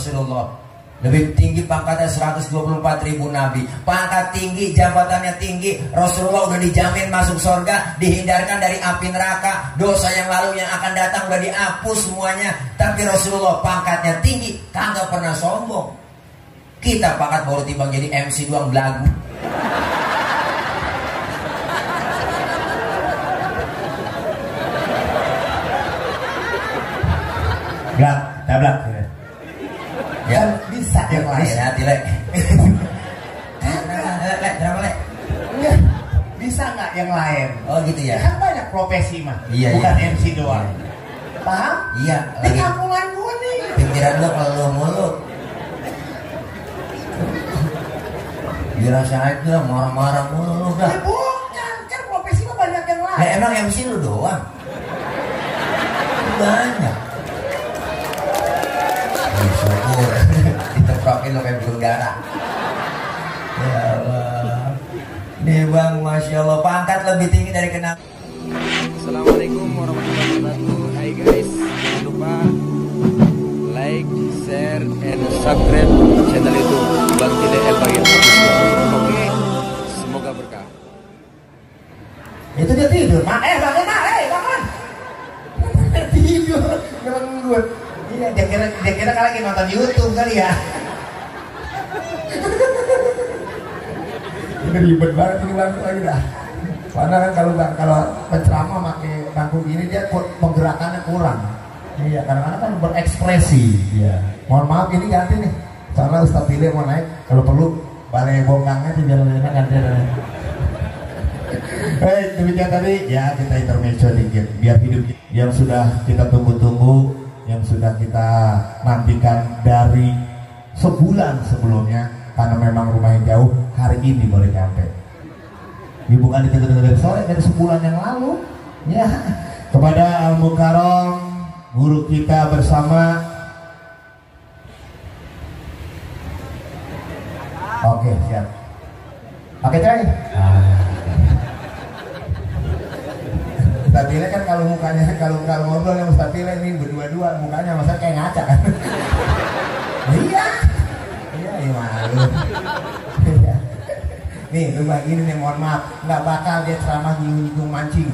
Rasulullah. Lebih tinggi pangkatnya 124.000 nabi. Pangkat tinggi, jabatannya tinggi. Rasulullah udah dijamin masuk surga, dihindarkan dari api neraka. Dosa yang lalu yang akan datang udah dihapus semuanya. Tapi Rasulullah pangkatnya tinggi, kagak pernah sombong. Kita pangkat baru timbang jadi MC doang belagu. Blak, dablak. Ya bisa yang lain. Hati lek. Bisa nggak yang lain? Oh gitu ya. Kan banyak profesi mah. Iya, bukan iya. MC doang. Paham? Iya. Di Lagi kampungan gua nih. pikiran lo kalau mulu. Dirasa aja marah-marah mulu dah. Bukan, kan profesi mah banyak yang lain. Nah, emang MC lu doang? Banyak. Syukur diteprokin lo kayak burung dara. Ya Allah. Nih bang, Masya Allah, pangkat lebih tinggi dari kenal. Assalamualaikum warahmatullahi wabarakatuh. Hai guys, jangan lupa like, share, and subscribe channel YouTube Bang Tile El Bagir. Oke, semoga berkah. Itu dia tidur. Bangun. Tidur. Bangun gue. Iya, dia kira lagi nonton YouTube kali ya. Ini ribet banget ini bangku lagi dah. Karena kan kalau penceramah pakai bangku gini dia penggerakannya kurang. Iya, kadang-kadang kan berekspresi. Iya. Mohon maaf ini ganti nih. Soalnya Ustaz Tile mau naik, kalau perlu balai bongkangnya biar ganti. Demikian tadi ya, kita intermezzo dikit biar hidup yang sudah kita tunggu-tunggu, yang sudah kita nantikan dari sebulan sebelumnya, karena memang rumahnya jauh, hari ini boleh nyampe. Ini bukan ditunggu dari sore, dari sebulan yang lalu ya. Kepada Al Mukarram, guru kita bersama. Oke, siap. Pakai cai. Ustaz Tile kan kalau mukanya kalau ngobrol yang Ustaz Tile ini berdua-dua mukanya masa kayak ngaca kan. Iya malu. Nih lu begini nih, mohon maaf, nggak bakal dia ceramah nyinggung mancing.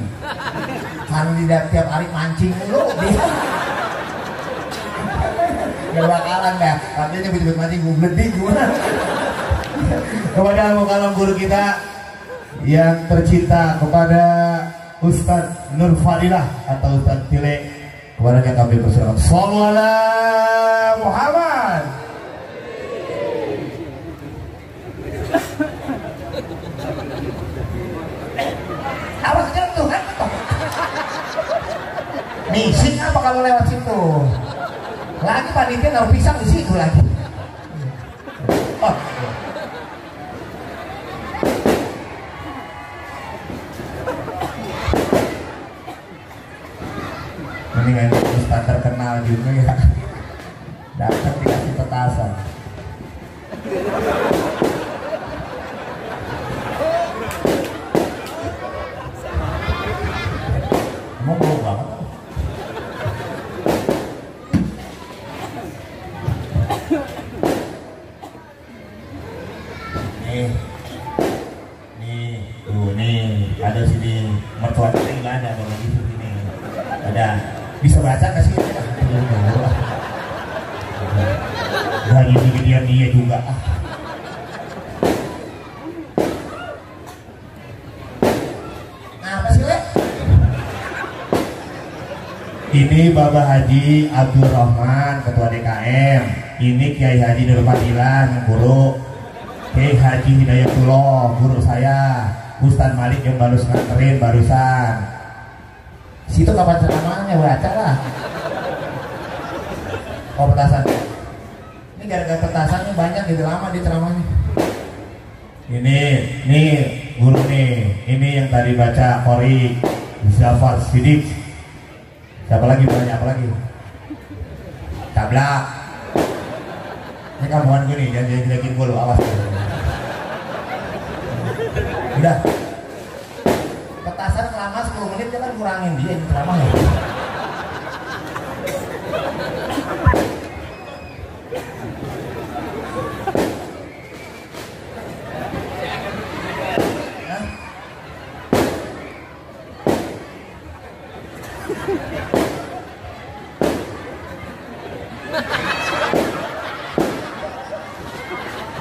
Kan tidak tiap hari mancing lu dia. Nggak bakalan dah, tapi nyebut-nyebut mancing gue bleding gimana. Kepada Al-Mukarram guru kita yang tercinta, kepada Ustadz Nur Fadilah atau Ustadz Tile, kepadanya kami persilakan. Shallallahu alaihi Muhammad. Awas jatuh kan? Misi apa kalau lewat situ? Lagi panitia nggak pisang di situ lagi. Oh. Mendingan Ustaz terkenal juga ya, datang dikasih petasan. Emang bau banget. Nih, ada sini mertua kita nggak ada kalau gitu sini. Ada. Bisa baca nggak sih? Nah ini dia juga. Apa sih, Le? Ini Bapak Haji Abdul Rahman, Ketua DKM. Ini Kiai Haji Nur Fadilah, guru. Kiai Haji Hidayatullah, guru saya. Ustaz Malik yang baru nganterin barusan. Situ kapan ceramahnya, baca lah. Oh, petasan. Ini gara-gara petasannya banyak gitu, lama di ceramahnya. Ini guru nih. Ini yang tadi baca Qori Zafar Sidik. Siapa lagi banyak, apa lagi? Tablak. Ini kamuan gue nih, jangan jelek-jelekin gue, lu awas. Udah. Petasan selama 10 menit dia kan kurangin dia di ceramah ya.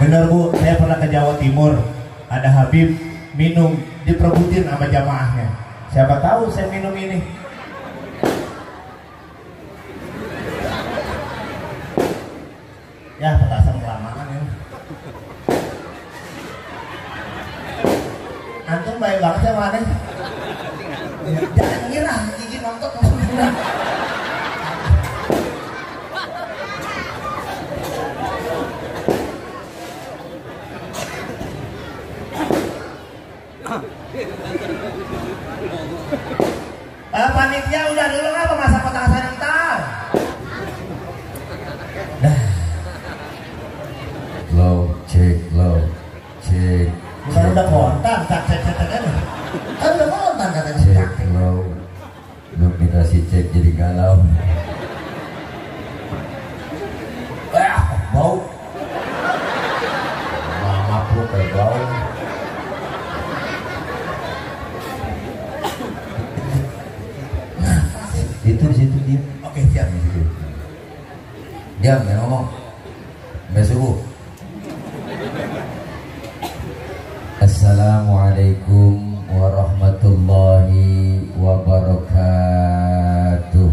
Bener Bu, saya pernah ke Jawa Timur, ada Habib minum diperebutin sama jamaahnya. Siapa tahu saya minum ini. Ya petasan kelamaan ya. Antum baik banget ya mana? Jangan ngira, gigi nonton ngira. Panitia udah dulu apa masa petasan entar? Low, cek, low, cek. Bukan udah kontan, cek kan? Kan udah kontan katanya. Cek, low. Belum dikasih cek jadi galau. Bau. Maaf lu kayak bau. Itu di situ dia. Oke, siap. Diam, jangan ngomong. Sampai subuh. Assalamualaikum warahmatullahi wabarakatuh.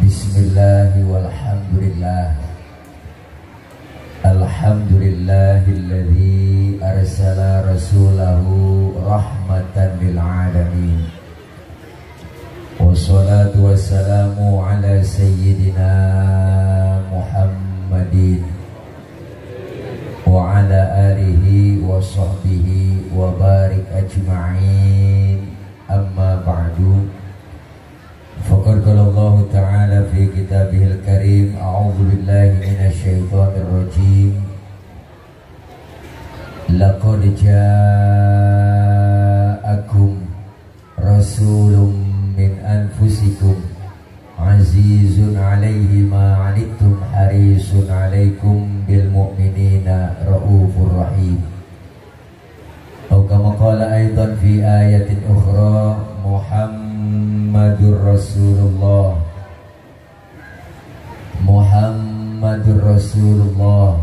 Bismillahi walhamdulillah. Alhamdulillahilladzi arsala rasulahu rahmatan lil alamin. Wassalatu wassalamu ala sayyidina Muhammadin wa ala alihi wa sahbihi wa barik ajma'in. Amma ba'du. Faqad qala Allah Ta'ala fi kitabihil karim, a'udzu billahi minasy syaithanir rajim. Laqad ja'akum rasulun min anfusikum azizun 'alaihi ma 'anittum harisun 'alaikum bil mu'minina raufur rahim. Atau kama qala aidan fi ayatin ukhra, Muhammadur Rasulullah, Muhammadur Rasulullah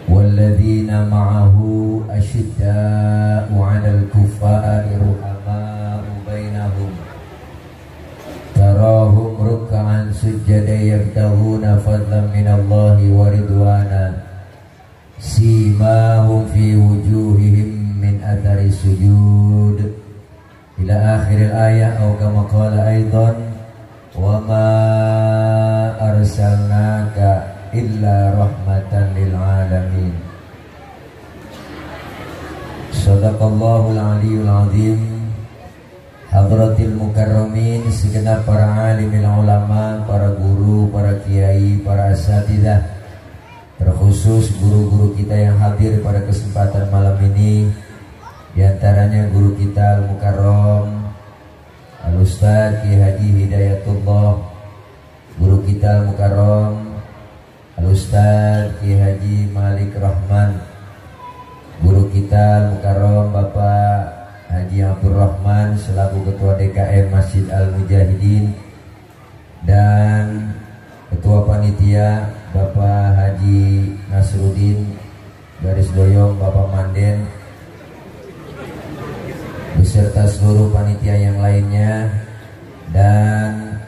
walladzina ma'ahu asyidda'u 'alal kuffari ruhama'u bainahum tarahum ruk'an sujjadan yabtaghuna fadlan minallahi wa ridwana simahum fi wujuhihim min athari sujud ila akhiril ayat. Atau kama qala aidan wa ma arsalnaka illa rahmatan lil alamin. Sadaqallahul aliyul azim. Hadratil mukarramin, segenap para alimil ulama, para guru, para kiai, para asatidzah, terkhusus guru-guru kita yang hadir pada kesempatan malam ini. Di antaranya guru kita Al-Mukarram Al-Ustadz Ki Haji Hidayatullah, guru kita Al-Mukarram Al-Ustadz Ki Haji Malik Rahman, guru kita Al-Mukarram Bapak Haji Abdul Rahman selaku Ketua DKM Masjid Al-Mujahidin, dan Ketua Panitia Bapak Haji Nasruddin Garis Doyong Bapak Manden, beserta seluruh panitia yang lainnya, dan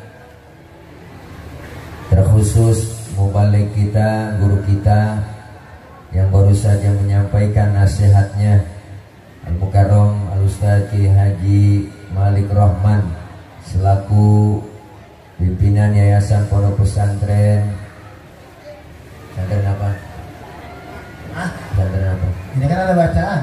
terkhusus mubalik kita, guru kita yang baru saja menyampaikan nasihatnya, Al-Mukarram Al-Ustadz Ki Haji Malik Rahman selaku pimpinan Yayasan Pondok Pesantren. Pesantren apa? Pesantren apa? Ini kan ada bacaan.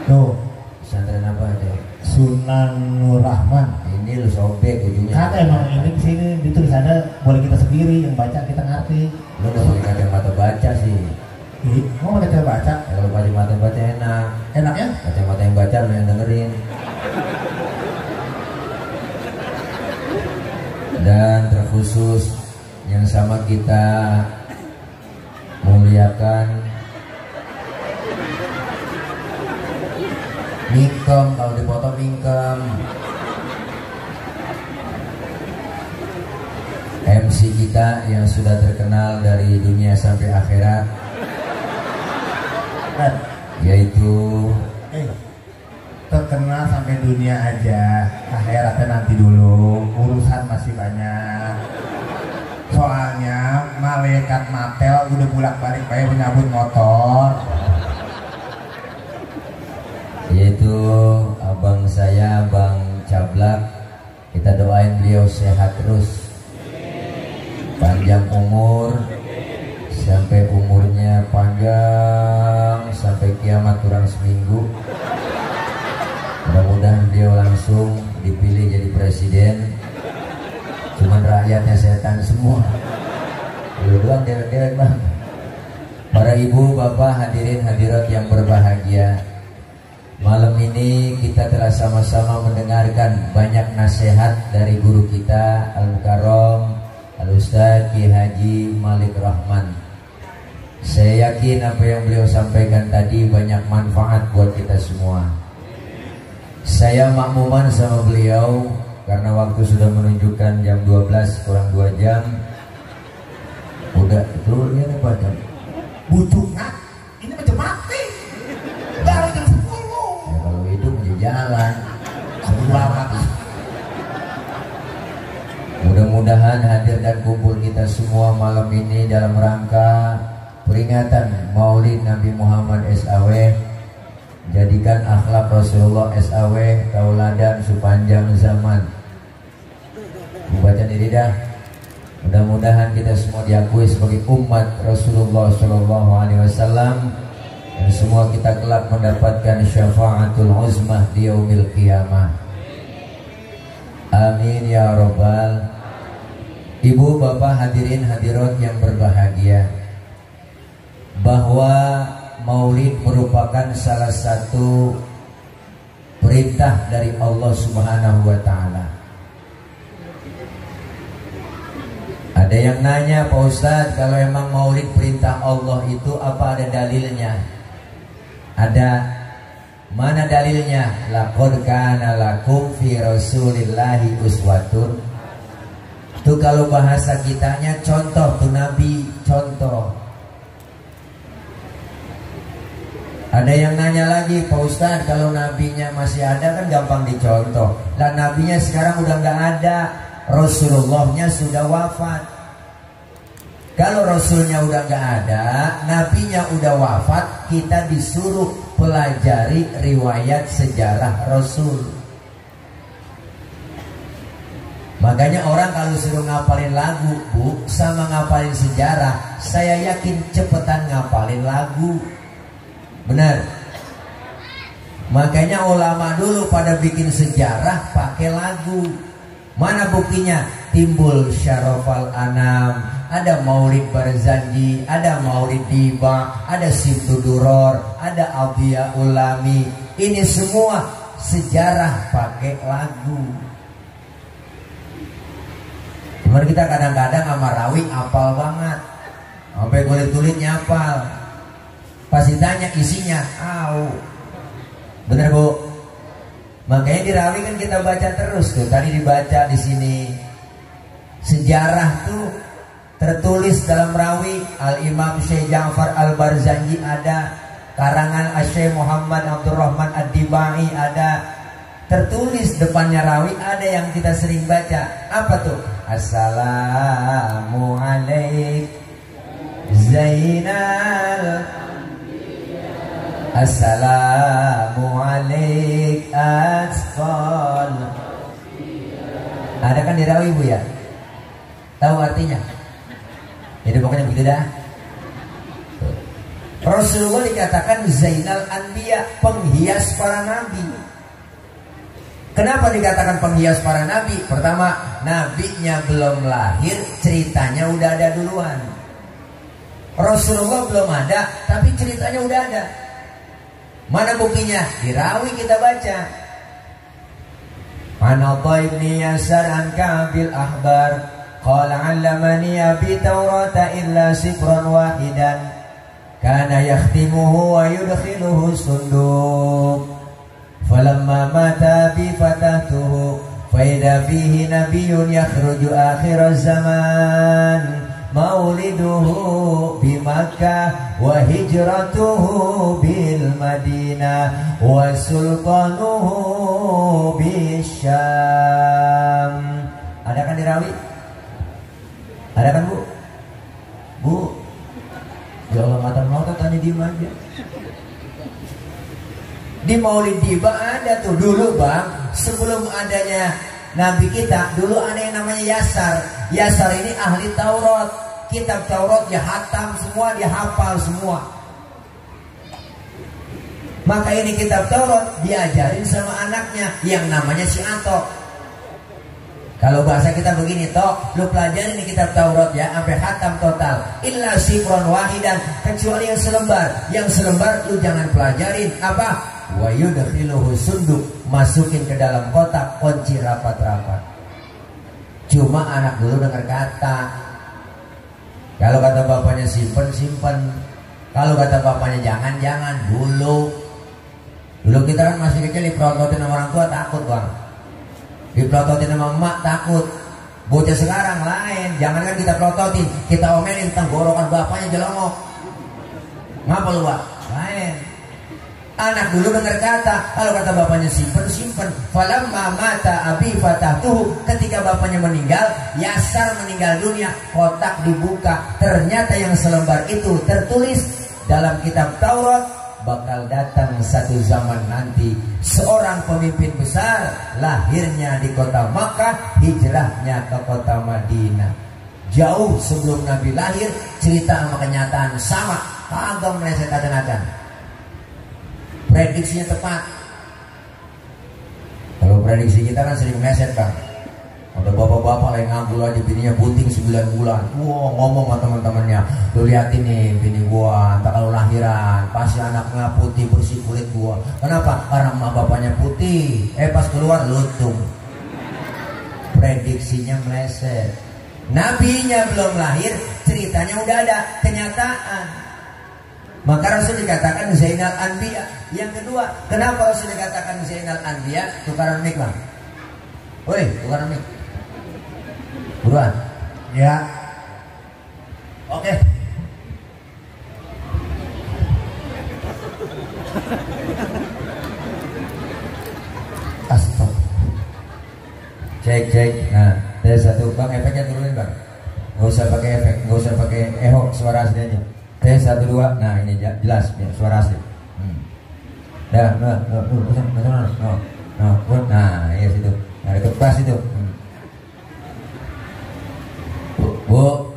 Tuh, pesantren apa aja? Sunan Nur Rahman. Ini lu sobek ujungnya. Kata emang ini di sini ditulis ada, boleh kita sendiri yang baca kita ngerti. Lu udah pakai kacamata baca sih. Ih, mau kita baca? Kalau kacamata baca enak. Enak ya? Kacamata yang baca lu yang dengerin. Dan terkhusus yang sama kita muliakan mingkem, kalau dipotong mingkem, MC kita yang sudah terkenal dari dunia sampai akhirat, yaitu terkenal sampai dunia aja, akhiratnya nanti dulu, urusan masih banyak. Soalnya malaikat Matel udah bolak-balik kayak menyambut motor. Yaitu abang saya, Bang Cablak. Kita doain beliau sehat terus, panjang umur, sampai umurnya panjang sampai kiamat kurang seminggu. Mudah-mudahan beliau langsung dipilih jadi presiden. Cuman rakyatnya setan semua. Beliau doang dewek-dewek bang. Para ibu, bapak, hadirin hadirat yang berbahagia, malam ini kita telah sama-sama mendengarkan banyak nasihat dari guru kita Al-Mukarram Al-Ustaz Ki Haji Malik Rahman. Saya yakin apa yang beliau sampaikan tadi banyak manfaat buat kita semua. Saya makmuman sama beliau karena waktu sudah menunjukkan jam 12 kurang 2 jam. Udah keluar ya apa jam? Butuhnya ini macam mati. Baru jam 10. Ya, kalau hidup di jalan. Selamat. Mudah-mudahan hadir dan kumpul kita semua malam ini dalam rangka peringatan Maulid Nabi Muhammad SAW. Jadikan akhlak Rasulullah SAW tauladan sepanjang zaman. Membaca diri dah. Mudah-mudahan kita semua diakui sebagai umat Rasulullah SAW, dan semua kita kelak mendapatkan syafaatul uzmah di yaumil qiyamah. Amin ya robbal. Ibu, bapak, hadirin hadirat yang berbahagia, bahwa Maulid merupakan salah satu perintah dari Allah Subhanahu wa Ta'ala. Ada yang nanya, Pak Ustadz, kalau emang Maulid perintah Allah itu apa ada dalilnya? Ada. Mana dalilnya? Laqad kana lakum fi Rasulillahi uswatun. Itu kalau bahasa kitanya contoh tuh Nabi, contoh. Ada yang nanya lagi, Pak Ustadz, kalau nabinya masih ada kan gampang dicontoh. Lah nabinya sekarang udah nggak ada, Rasulullahnya sudah wafat. Kalau Rasulnya udah nggak ada, nabinya udah wafat, kita disuruh pelajari riwayat sejarah Rasul. Makanya orang kalau suruh ngapalin lagu, Bu, sama ngapalin sejarah, saya yakin cepetan ngapalin lagu. Benar. Makanya ulama dulu pada bikin sejarah pakai lagu. Mana buktinya? Timbul Syarafal Anam, ada Maulid Barzanji, ada Maulid Diba, ada Simtuduror, ada Abdiya Ulami. Ini semua sejarah pakai lagu. Cuman kita kadang-kadang sama rawi apal banget, sampai kulit-kulitnya apal. Pas ditanya isinya, bener Bu? Makanya di rawi kan kita baca terus tuh. Tadi dibaca di sini sejarah tuh tertulis dalam rawi. Al Imam Syekh Ja'far Al Barzanji ada, karangan Syekh Muhammad Abdurrahman Ad-Dibai ada, tertulis depannya rawi ada yang kita sering baca. Apa tuh? Assalamualaikum Zainal, Assalamualaikum Asqal. Ada kan di rawi Bu ya? Tahu artinya? Jadi pokoknya begitu dah. Rasulullah dikatakan Zainal Anbiya, penghias para nabi. Kenapa dikatakan penghias para nabi? Pertama, nabinya belum lahir, ceritanya udah ada duluan. Rasulullah belum ada, tapi ceritanya udah ada. Mana buktinya? Di rawi kita baca. An Atha ibn Yasar an Ka'bil Ahbar qala 'allamani abi Taurata illa sifran wahidan kana yakhtimuhu wa yudkhiluhu sunduq falamma mata bi fatahtuhu fa idza fihi nabiyyun yakhruju akhir zaman mauliduhu bi Makkah wa hijratuhu bil Madinah wa sultanuhu bi Syam. Ada kan dirawi? Ada kan Bu? Bu? Ya Allah mata-mata tanya diem aja. Di Maulid Diba ada tuh dulu Bang, sebelum adanya Nabi kita, dulu ada yang namanya Yasar. Yasar ini ahli Taurat. Kitab Taurat dia hatam semua, dia hafal semua. Maka ini kitab Taurat diajarin sama anaknya yang namanya si Atok. Kalau bahasa kita begini, Tok, lu pelajarin ini kitab Taurat ya sampai hatam total. Illa sifron wahidan, kecuali yang selembar. Yang selembar lu jangan pelajarin. Apa? Wa yudkhiluhu sunduk, masukin ke dalam kotak, kunci rapat-rapat. Cuma anak dulu dengar kata. Kalau kata bapaknya simpen, simpen. Kalau kata bapaknya jangan, jangan. Dulu kita kan masih kecil diprototin sama orang tua, takut Bang. Diprototin sama emak, takut. Bocah sekarang lain. Jangan kan kita prototin, kita omelin tenggorokan bapaknya jelongok. Ngapa lu Pak? Lain. Anak dulu dengar kata, kalau kata bapaknya simpen, simpen. Falamma mata abi fatahtuhu, ketika bapaknya meninggal, Yasar meninggal dunia, kotak dibuka. Ternyata yang selembar itu tertulis dalam kitab Taurat, bakal datang satu zaman nanti seorang pemimpin besar, lahirnya di kota Makkah, hijrahnya ke kota Madinah. Jauh sebelum Nabi lahir, cerita sama kenyataan sama, kagak meleset adan-adan. Prediksinya tepat. Kalau prediksi kita kan sering meleset Bang. Ada bapak-bapak yang nganggur aja bininya bunting 9 bulan. Wah, ngomong sama teman-temannya, lu liatin nih bini gua, entah kalau lahiran pasti anaknya putih bersih kulit gua. Kenapa? Karena emak bapaknya putih. Pas keluar lutung. Prediksinya meleset. Nabinya belum lahir, ceritanya udah ada, kenyataan. Maka Rasul dikatakan Zainal Anbiya. Yang kedua, kenapa Rasul dikatakan Zainal Anbiya? Tukaran mic Bang. Woi, tukaran mic. Buruan. Ya. Oke. Astagfirullah. Cek. Nah, dari satu Bang, efeknya turunin Bang. Nggak usah pakai efek, nggak usah pakai eho, suara aslinya. Tes 1 2. Nah, ini jelas ya, suara asli. Dah, nah, ya situ. Nah, itu pas itu. Bu.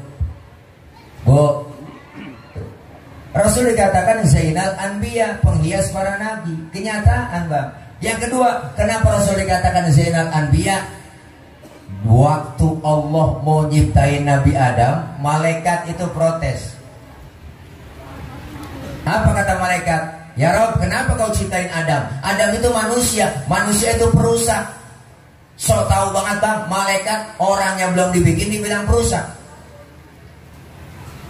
Rasul dikatakan Zainal Anbiya, penghias para nabi. Kenyataan Bang. Yang kedua, kenapa Rasul dikatakan Zainal Anbiya? Waktu Allah mau nyiptain Nabi Adam, malaikat itu protes. Apa kata malaikat? Ya Rob, kenapa kau ciptain Adam? Adam itu manusia, manusia itu perusak. So tahu banget Bang, malaikat orang yang belum dibikin dibilang perusak.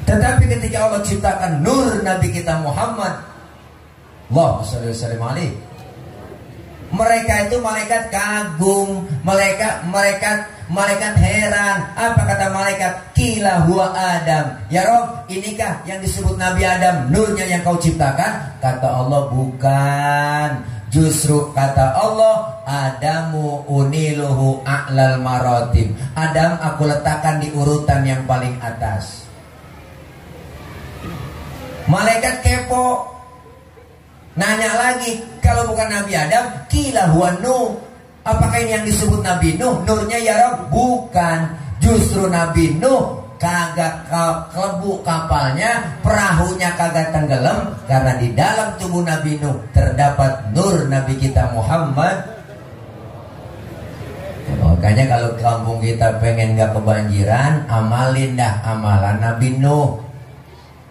Tetapi ketika Allah ciptakan nur Nabi kita Muhammad, Allahumma shalli wa sallim alaihi, mereka itu malaikat kagum, malaikat heran. Apa kata malaikat? Qila huwa Adam. Ya Rob, inikah yang disebut Nabi Adam, nurnya yang kau ciptakan? Kata Allah, bukan. Justru kata Allah, Adamu uniluhu a'lal maratib. Adam aku letakkan di urutan yang paling atas. Malaikat kepo, nanya lagi, kalau bukan Nabi Adam, qila huwa Nuh. Apakah ini yang disebut Nabi Nuh? Nurnya ya Rob, bukan. Justru Nabi Nuh kagak kelebu kapalnya, perahunya kagak tenggelam, karena di dalam tubuh Nabi Nuh terdapat nur Nabi kita Muhammad. Makanya kalau kampung kita pengen gak kebanjiran, amalin dah amalan Nabi Nuh.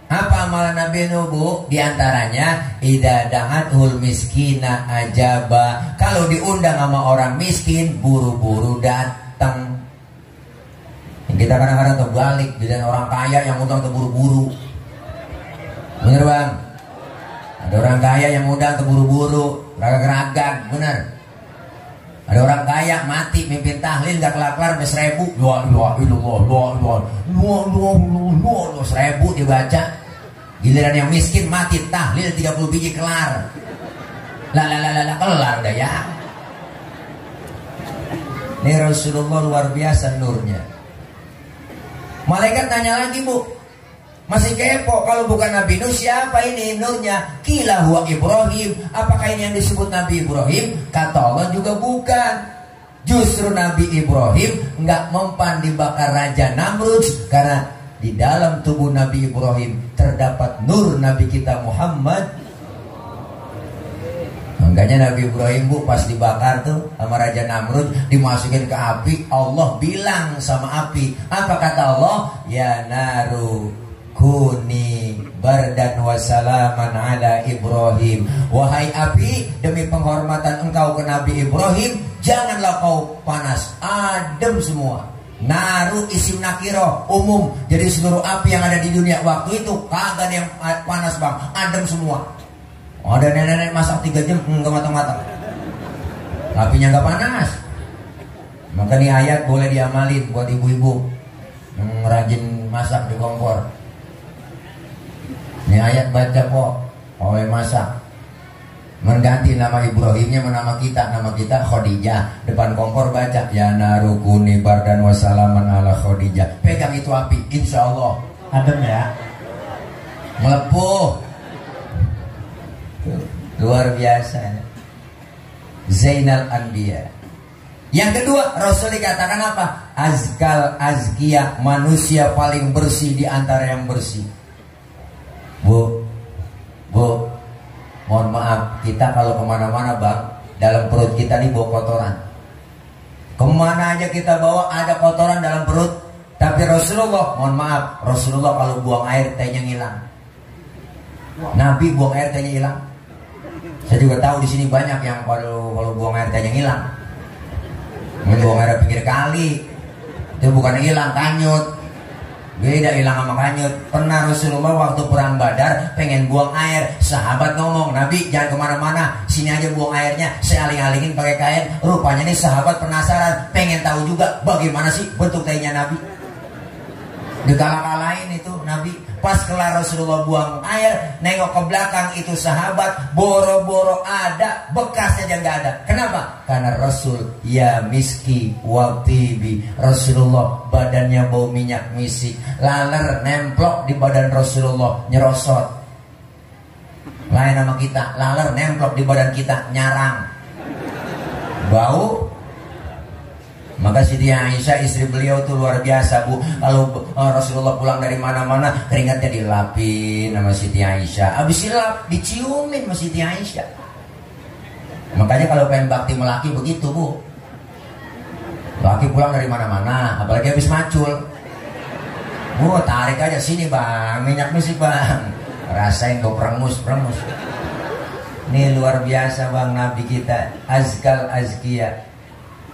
Apa amalan Nabi Nuh, Bu, diantaranya idza da'atul miskina ajaba. Kalau diundang sama orang miskin, buru-buru datang. Kita kadang-kadang terbalik, dengan orang kaya yang undang terburu-buru. Bener Bang? Ada orang kaya yang undang terburu-buru, ragak-ragak, bener. Ada orang kaya mati mimpin tahlil gak kelar-kelar sampai 1000. La ilaha illallah, la 1000 dibaca. Giliran yang miskin mati tahlil 30 biji kelar. Kelar dah ya. Ini Rasulullah luar biasa nurnya. Malaikat tanya lagi, Bu. Masih kepo, kalau bukan Nabi Nuh siapa ini nurnya? Qila huwa Ibrahim. Apakah ini yang disebut Nabi Ibrahim? Kata Allah juga bukan. Justru Nabi Ibrahim nggak mempan dibakar Raja Namrud, karena di dalam tubuh Nabi Ibrahim terdapat nur Nabi kita Muhammad. Makanya Nabi Ibrahim, Bu, pas dibakar tuh sama Raja Namrud, dimasukin ke api, Allah bilang sama api, apa kata Allah? Ya naru kuni bardan wa salaman ala Ibrahim. Wahai api, demi penghormatan engkau ke Nabi Ibrahim, janganlah kau panas, adem semua. Naru isim nakiro, umum. Jadi seluruh api yang ada di dunia waktu itu kagak ada yang panas Bang, adem semua. Ada nenek-nenek masak 3 jam enggak matang-matang, apinya enggak panas. Maka nih ayat boleh diamalin buat ibu-ibu yang rajin masak di kompor. Ini ayat baca kok, oleh masak. Mengganti nama Ibrahimnya nama kita Khadijah. Depan kompor baca ya narukuni bardan wassalaman ala Khadijah. Pegang itu api, insya Allah adem ya, melepuh. Luar biasa, Zainal Anbiya. Yang kedua, Rasul dikatakan apa? Azkal azkiyah, manusia paling bersih di antara yang bersih. Bu, mohon maaf, kita kalau kemana-mana Bang, dalam perut kita nih bawa kotoran. Kemana aja kita bawa ada kotoran dalam perut. Tapi Rasulullah, mohon maaf, Rasulullah kalau buang air tehnya ngilang. Nabi buang air tehnya hilang. Saya juga tahu di sini banyak yang kalau buang air tehnya ngilang. Buang air pinggir kali, itu bukan hilang, kanyut. Beda hilang sama kanyut. Pernah Rasulullah waktu perang Badar pengen buang air, sahabat ngomong, Nabi jangan kemana-mana, sini aja buang airnya. Saya aling-alingin pakai kain. Rupanya nih sahabat penasaran, pengen tahu juga bagaimana sih bentuk tehnya Nabi. Dikala-kalain itu Nabi. Pas kelar Rasulullah buang air, nengok ke belakang itu sahabat, boro-boro ada, bekasnya aja nggak ada. Kenapa? Karena Rasul ya miski wa tibi. Rasulullah badannya bau minyak misik, laler nemplok di badan Rasulullah nyerosot. Lain sama kita, laler nemplok di badan kita nyarang, bau. Maka Siti Aisyah istri beliau tuh luar biasa, Bu. Kalau Rasulullah pulang dari mana-mana, keringatnya dilapin sama Siti Aisyah. Habis dilap, diciumin sama Siti Aisyah. Makanya kalau pengen bakti melaki begitu, Bu. Laki pulang dari mana-mana, apalagi habis macul, Bu, tarik aja sini Bang, minyak misik Bang. Rasain kau perengus. Ini luar biasa Bang Nabi kita, azkal azkiyah.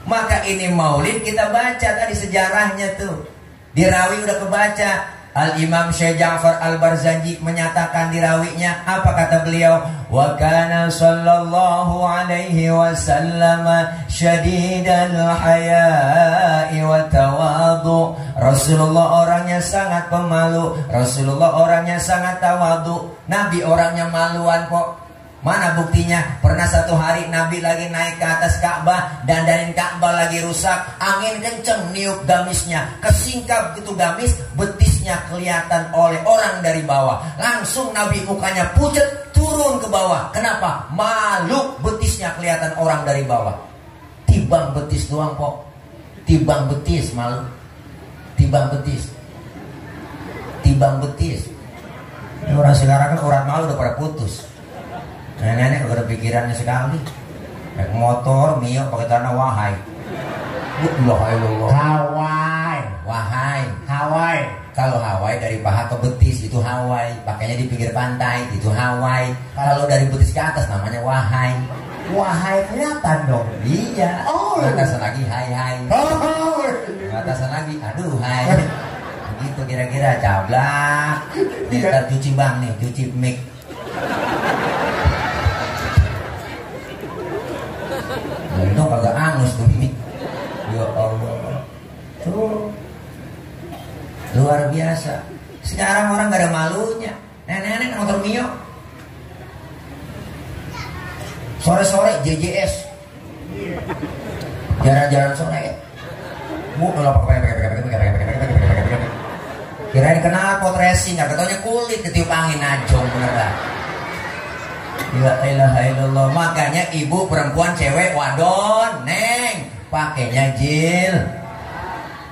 Maka ini maulid kita baca tadi sejarahnya tuh. Di rawi udah kebaca. Al-Imam Syekh Ja'far Al-Barzanji menyatakan di rawinya, apa kata beliau? Wa kana sallallahu alaihi wasallam syadidal haya'i wa tawadhu. Rasulullah orangnya sangat pemalu, Rasulullah orangnya sangat tawadhu. Nabi orangnya maluan kok. Mana buktinya? Pernah satu hari Nabi lagi naik ke atas Ka'bah, dandanin Ka'bah lagi rusak, angin kenceng niup gamisnya, kesingkap gitu gamis, betisnya kelihatan oleh orang dari bawah. Langsung Nabi mukanya pucet, turun ke bawah. Kenapa? Malu, betisnya kelihatan orang dari bawah. Tibang betis doang kok. Tibang betis malu. Tibang betis. Ini orang sekarang kan urat malu udah pada putus. Nenek gak ada pikirannya sekali. Naik motor, mio pakai tanah wahai. Kawai. wahai. Hawaii. Kalau Hawaii dari paha ke betis itu Hawaii, pakainya di pinggir pantai itu Hawaii. Kalau dari betis ke atas namanya wahai. Wahai kelihatan dong. Iya. Oh. Atasan lagi hai hai. Oh. Atasan lagi aduh hai. Gitu kira-kira cablak. Ntar cuci bang nih, cuci mic. Untung kagak angus tuh mic. Ya Allah. Tuh. Luar biasa. Sekarang orang gak ada malunya. Nenek-nenek motor Mio. Sore-sore JJS. Jalan-jalan sore. Kirain kenal pot racing, gak ketaunya kulit ketiup angin ajong beneran. La ilaha illallah. Makanya ibu, perempuan, cewek, wadon, neng, pakainya jil.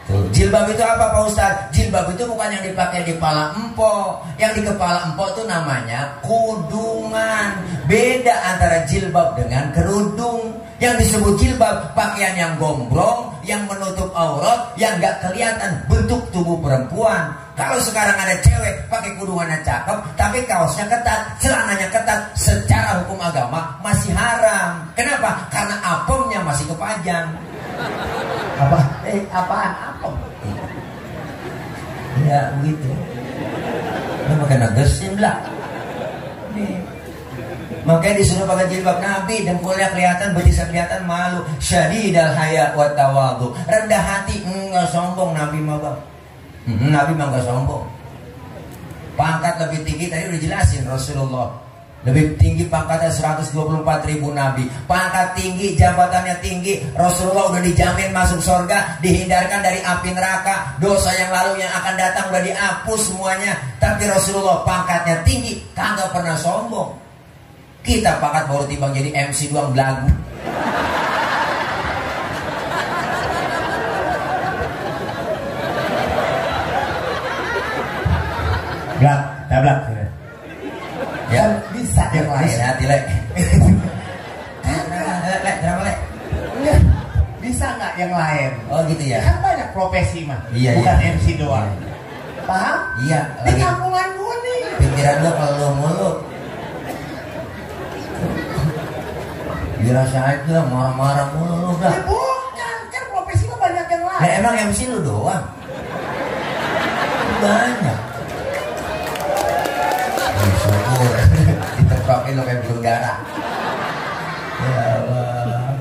Tuh, jilbab itu apa Pak Ustaz? Jilbab itu bukan yang dipakai di kepala empok. Yang di kepala empok itu namanya kudungan. Beda antara jilbab dengan kerudung. Yang disebut jilbab pakaian yang gombrong, yang menutup aurat, yang gak kelihatan bentuk tubuh perempuan. Kalau sekarang ada cewek pakai kudungannya cakep, tapi kaosnya ketat, celananya ketat, secara hukum agama masih haram. Kenapa? Karena apemnya masih kepajang. Apaan? Apem? Ya begitu. Ini pakai negesin lah. Makanya disuruh pakai jilbab Nabi, dengkulnya kelihatan, betisnya kelihatan, malu. Syadidal haya wa tawadhu. Rendah hati, enggak sombong Nabi mah bang. Nabi mah enggak sombong. Pangkat lebih tinggi tadi udah jelasin Rasulullah. Lebih tinggi pangkatnya 124.000 Nabi. Pangkat tinggi, jabatannya tinggi. Rasulullah udah dijamin masuk surga, dihindarkan dari api neraka. Dosa yang lalu yang akan datang udah dihapus semuanya. Tapi Rasulullah pangkatnya tinggi, kagak pernah sombong. Kita pangkat baru timbang jadi MC doang belagu. Dablak. Ya bisa yang lain. Hati lek. Lek. Bisa nggak yang lain? Oh gitu ya. Kan banyak profesi mah. Iya, bukan iya. MC doang. Paham? Iya. Di Lagi kampungan gue nih. pikiran gua kalau mulu. Dirasa aja marah-marah mulu dah. Bukan, kan profesi mah banyak yang lain. Nah, emang MC lu doang? Banyak. Syukur. Diteprokin lo kayak belum darah. Ya Allah.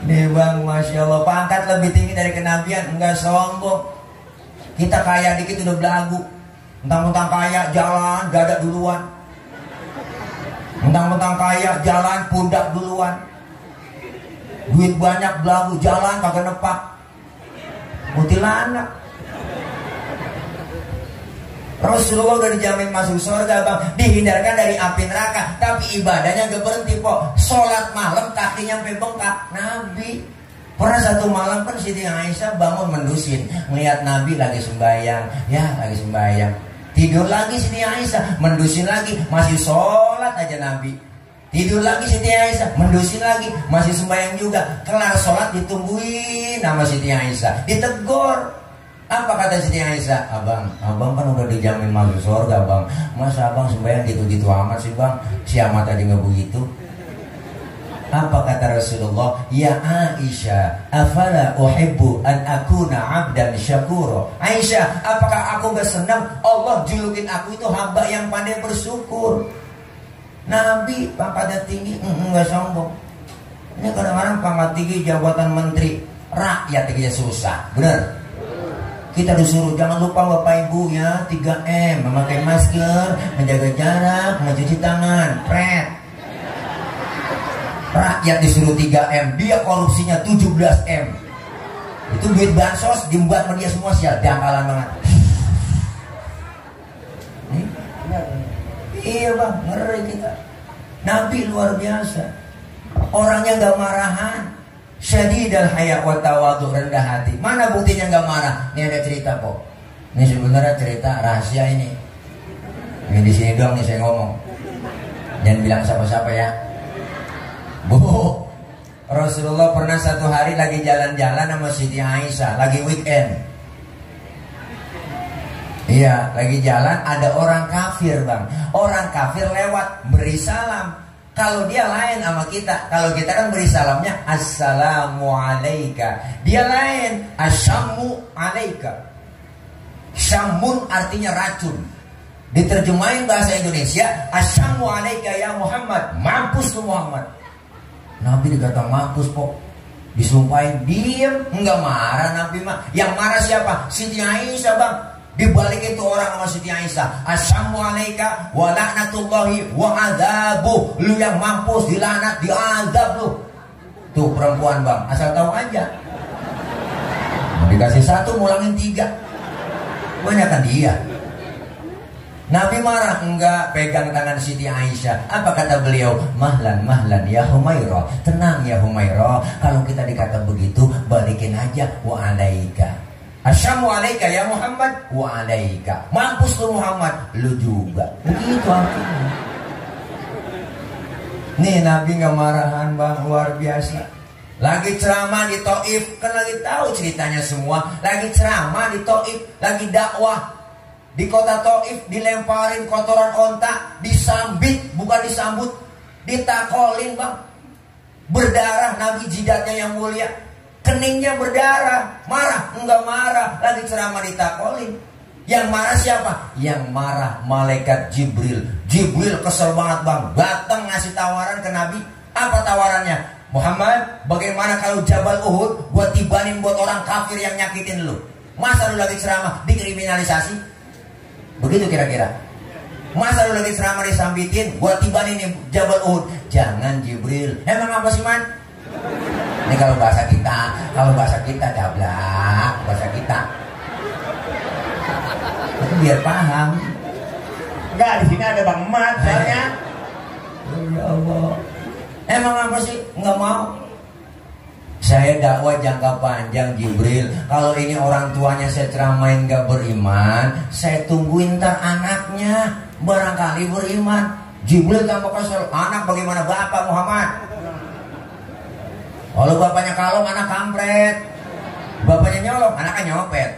Nih bang, Masya Allah. Pangkat lebih tinggi dari kenabian. Enggak sombong. Kita kaya dikit udah belagu. Mentang-mentang kaya jalan dada duluan. Mentang-mentang kaya jalan pundak duluan. Duit banyak belagu jalan kagak nepak. Mutilanak. Rasulullah udah dijamin masuk surga bang, dihindarkan dari api neraka, tapi ibadahnya gak berhenti kok. Sholat malam kakinya sampai bengkak. Nabi pernah satu malam kan Siti Aisyah bangun mendusin, ngeliat Nabi lagi sembahyang, lagi sembahyang. Tidur lagi Siti Aisyah, mendusin lagi, masih sholat aja Nabi. Tidur lagi Siti Aisyah, mendusin lagi, masih sembahyang juga. Kelar sholat ditungguin sama Siti Aisyah, ditegur. Apa kata Siti Aisyah? Abang kan udah dijamin masuk surga bang. Masa abang sembahyang gitu-gitu amat sih bang? Si amat tadi nggak begitu. Apa kata Rasulullah? Ya Aisyah, afala uhibbu an akuna abdan syakura. Aisyah, apakah aku gak senang Allah julukin aku itu hamba yang pandai bersyukur? Nabi pangkatnya tinggi, nggak sombong. Ini kadang-kadang pangkat tinggi jabatan menteri, rakyat tingginya susah, bener? Kita disuruh jangan lupa Bapak Ibu ya 3M, memakai masker, menjaga jarak, mencuci tangan, pret. Rakyat disuruh 3M, dia korupsinya 17M. Itu duit bansos dibuat sama dia semua sial, dangkalan banget. Iya bang, ngeri kita. Nabi luar biasa. Orangnya gak marahan. Syadidal haya wa tawadhu, rendah hati. Mana buktinya nggak marah? Ini ada cerita kok. Ini sebenarnya cerita rahasia ini. Ini di sini doang nih saya ngomong. Jangan bilang siapa-siapa ya. Bu, Rasulullah pernah satu hari lagi jalan-jalan sama Siti Aisyah, lagi weekend. Iya, lagi jalan ada orang kafir bang. Orang kafir lewat beri salam. Kalau dia lain sama kita. Kalau kita kan beri salamnya Assalamualaikum. Dia lain Asyamu alaika. Syamun artinya racun. Diterjemahin bahasa Indonesia Asyamu alaika ya Muhammad. Mampus lu Muhammad. Nabi dikata mampus kok. Disumpahin diem. Enggak marah Nabi mah. Yang marah siapa? Siti Aisyah bang. Dibalik itu orang sama Siti Aisyah. Assalamualaikum wa la'natullahi wa adabuh. Lu yang mampus dilaknat, diadab lu. Tuh perempuan bang, asal tahu aja. Dikasih satu, mulangin 3. Banyakan dia. Nabi marah, enggak, pegang tangan Siti Aisyah. Apa kata beliau? Mahlan, mahlan ya Humairah. Tenang ya Humairah. Kalau kita dikata begitu, balikin aja wa alaika. Assalamualaikum ya Muhammad wa alaika. Mampus lu Muhammad, lu juga. Begitu artinya. Nih Nabi nggak marahan bang, luar biasa. Lagi ceramah di Taif, kan lagi tahu ceritanya semua. Lagi ceramah di Taif, lagi dakwah di kota Taif, dilemparin kotoran onta, disambit, bukan disambut, ditakolin bang. Berdarah Nabi jidatnya yang mulia. Keningnya berdarah. Marah? Enggak marah. Lagi ceramah ditakolin. Yang marah siapa? Yang marah malaikat Jibril. Jibril kesel banget bang. Datang ngasih tawaran ke Nabi. Apa tawarannya? Muhammad, bagaimana kalau Jabal Uhud buat tibanin buat orang kafir yang nyakitin lu? Masa lu lagi ceramah dikriminalisasi? Begitu kira-kira. Masa lu lagi ceramah disambitin buat tibanin Jabal Uhud? Jangan Jibril. Emang apa sih man? Ini kalau bahasa kita dablak, bahasa kita. Itu biar paham. Enggak, di sini ada Bang Mat soalnya. Ya Allah. Emang apa sih? Nggak mau. Saya dakwah jangka panjang Jibril. Kalau ini orang tuanya saya ceramain nggak beriman, saya tungguin ntar anaknya barangkali beriman. Jibril tambah kesel. Anak bagaimana bapak Muhammad? Kalau bapaknya kalong, anak kampret. Bapaknya nyolong, anaknya nyopet.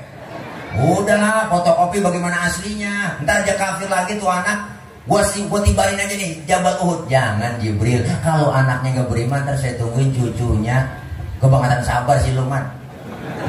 Udahlah, fotokopi bagaimana aslinya. Ntar aja kafir lagi tuh anak. Gua tibarin aja nih Jabal Uhud. Jangan Jibril. Kalau anaknya gak beriman, ntar saya tungguin cucunya. Kebangetan sabar sih lu man.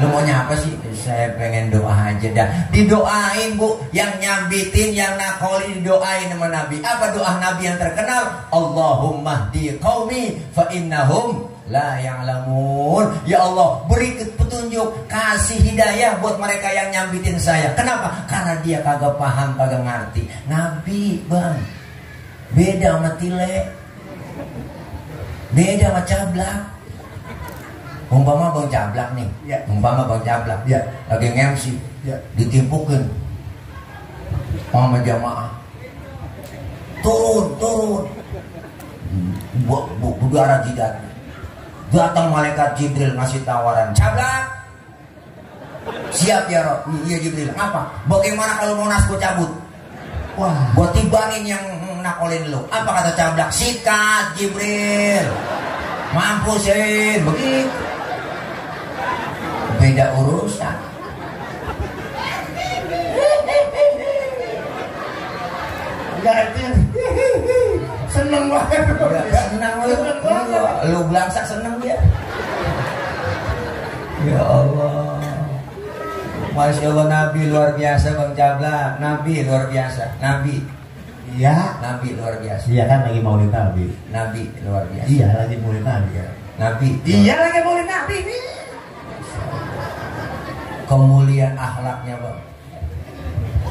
Lu maunya apa sih? Saya pengen doa aja dah. Didoain bu. Yang nyambitin, yang nakolin didoain sama Nabi. Apa doa Nabi yang terkenal? Allahumma di qaumi fa innahum la ya'lamun. Ya Allah, beri petunjuk, kasih hidayah buat mereka yang nyambitin saya. Kenapa? Karena dia kagak paham, kagak ngerti. Nabi bang, beda sama tile, beda sama cablak. Umpama bang cablak nih, ya. Umpama bang cablak, ya. Lagi nge-MC, ya. Ditimpukin sama jamaah, turun, berdarah jidat. Datang malaikat Jibril ngasih tawaran, cablak. Siap ya Rob? Iya Jibril. Apa? Bagaimana kalau mau nas gue cabut? Wah, gue tibangin yang nakolin lu. Apa kata cablak? Sikat Jibril. Mampusin. Begitu. Beda urusan. Ganti. Seneng banget. Senang lu belangsak seneng dia. Ya Allah. Masya Allah, Nabi luar biasa bang Cablak. Nabi luar biasa. Nabi. Iya. Nabi luar biasa. Iya kan lagi maulid Nabi. Nabi luar biasa. Iya lagi maulid Nabi ya. Nabi. Iya lagi maulid Nabi nih. Kemuliaan akhlaknya bang.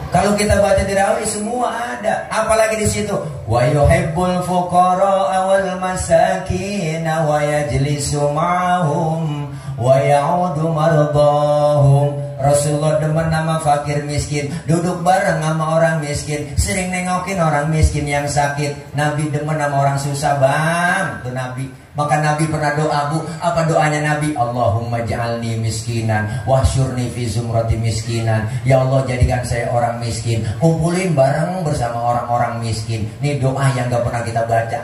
Kalau kita baca di Rawi semua ada. Apalagi di situ. Wa yuhibbul fuqara wal masakin wa yajlisu ma'hum wa ya'udu mardahum. Rasulullah demen nama fakir miskin, duduk bareng sama orang miskin, sering nengokin orang miskin yang sakit. Nabi demen sama orang susah bang. Itu Nabi. Maka Nabi pernah doa bu. Apa doanya Nabi? Allahumma ja'alni miskinan wahsyurni fi zumrati miskinan. Ya Allah jadikan saya orang miskin, kumpulin bareng bersama orang-orang miskin. Ini doa yang gak pernah kita baca.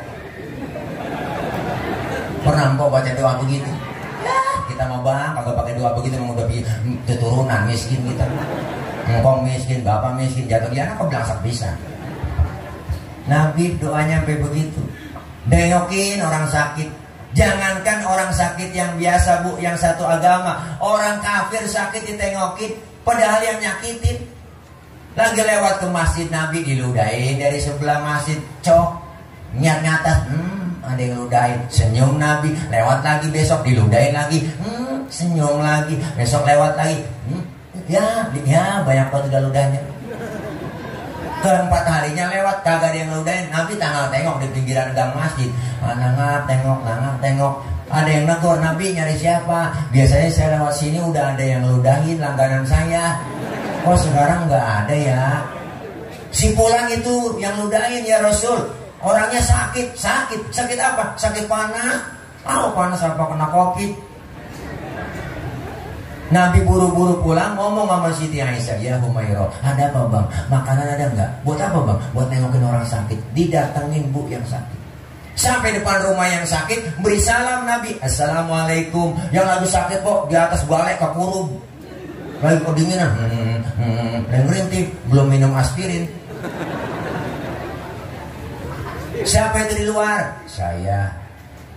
Pernah empok baca doa begitu? Ya, kita mau bang kagak pakai doa begitu, memang udah keturunan miskin kita. Engkong miskin, bapak miskin, jatuh di anak kok belangsak bisa. Nabi doanya sampai begitu. Dengokin orang sakit. Jangankan orang sakit yang biasa bu, yang satu agama, orang kafir sakit ditengokin, padahal yang nyakitin. Lagi lewat ke masjid Nabi diludahin dari sebelah masjid, cok, nyat-nyatas, ada yang ludahin, senyum Nabi. Lewat lagi besok diludahin lagi, senyum lagi. Besok lewat lagi, ya banyak banget udah ludahnya. Keempat harinya lewat kagak ada yang ludahin. Nabi tengok di pinggiran gang masjid, nangap tengok. Ada yang negor, Nabi nyari siapa? Biasanya saya lewat sini udah ada yang ludahin langganan saya. Kok sekarang nggak ada ya? Si pulang itu yang ludahin ya Rasul. Orangnya sakit apa? Sakit panas. Panas apa kena COVID? Nabi buru-buru pulang ngomong sama Siti Aisyah, ya Humairah, ada apa bang? Makanan ada nggak? Buat apa bang? Buat nengokin orang sakit. Didatengin bu yang sakit. Sampai depan rumah yang sakit, beri salam Nabi. Assalamualaikum. Yang lagi sakit kok di atas balai kekurung. Lagi kedinginan. Dan merintih, belum minum aspirin. Siapa itu di luar? Saya.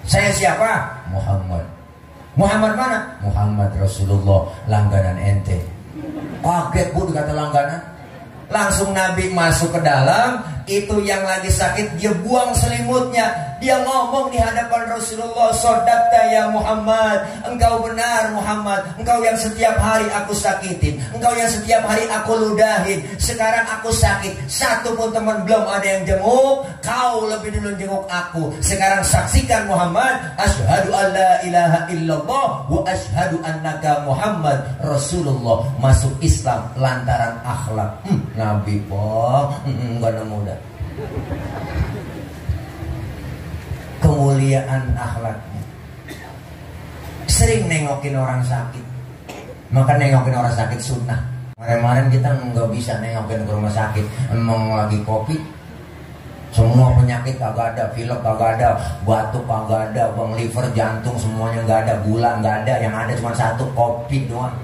Saya siapa? Muhammad. Muhammad mana? Muhammad Rasulullah, langganan ente. Kaget bu dikata langganan. Langsung Nabi masuk ke dalam. Itu yang lagi sakit dia buang selimutnya. Dia ngomong di hadapan Rasulullah, "Sodakta ya Muhammad, engkau benar Muhammad. Engkau yang setiap hari aku sakitin, engkau yang setiap hari aku ludahin. Sekarang aku sakit, satu pun teman belum ada yang jenguk. Kau lebih dulu jenguk aku. Sekarang saksikan Muhammad, asyhadu an la ilaha illallah wa asyhadu annaka Muhammad Rasulullah." Masuk Islam lantaran akhlak. Nabi po, enggak mudah. Kemuliaan akhlaknya. Sering nengokin orang sakit. Maka nengokin orang sakit sunnah. Kemarin kita nggak bisa nengokin ke rumah sakit. Emang lagi COVID. Semua penyakit kagak ada, pilek kagak ada, batuk kagak ada, bang liver, jantung semuanya nggak ada, gula nggak ada. Yang ada cuma satu, COVID doang.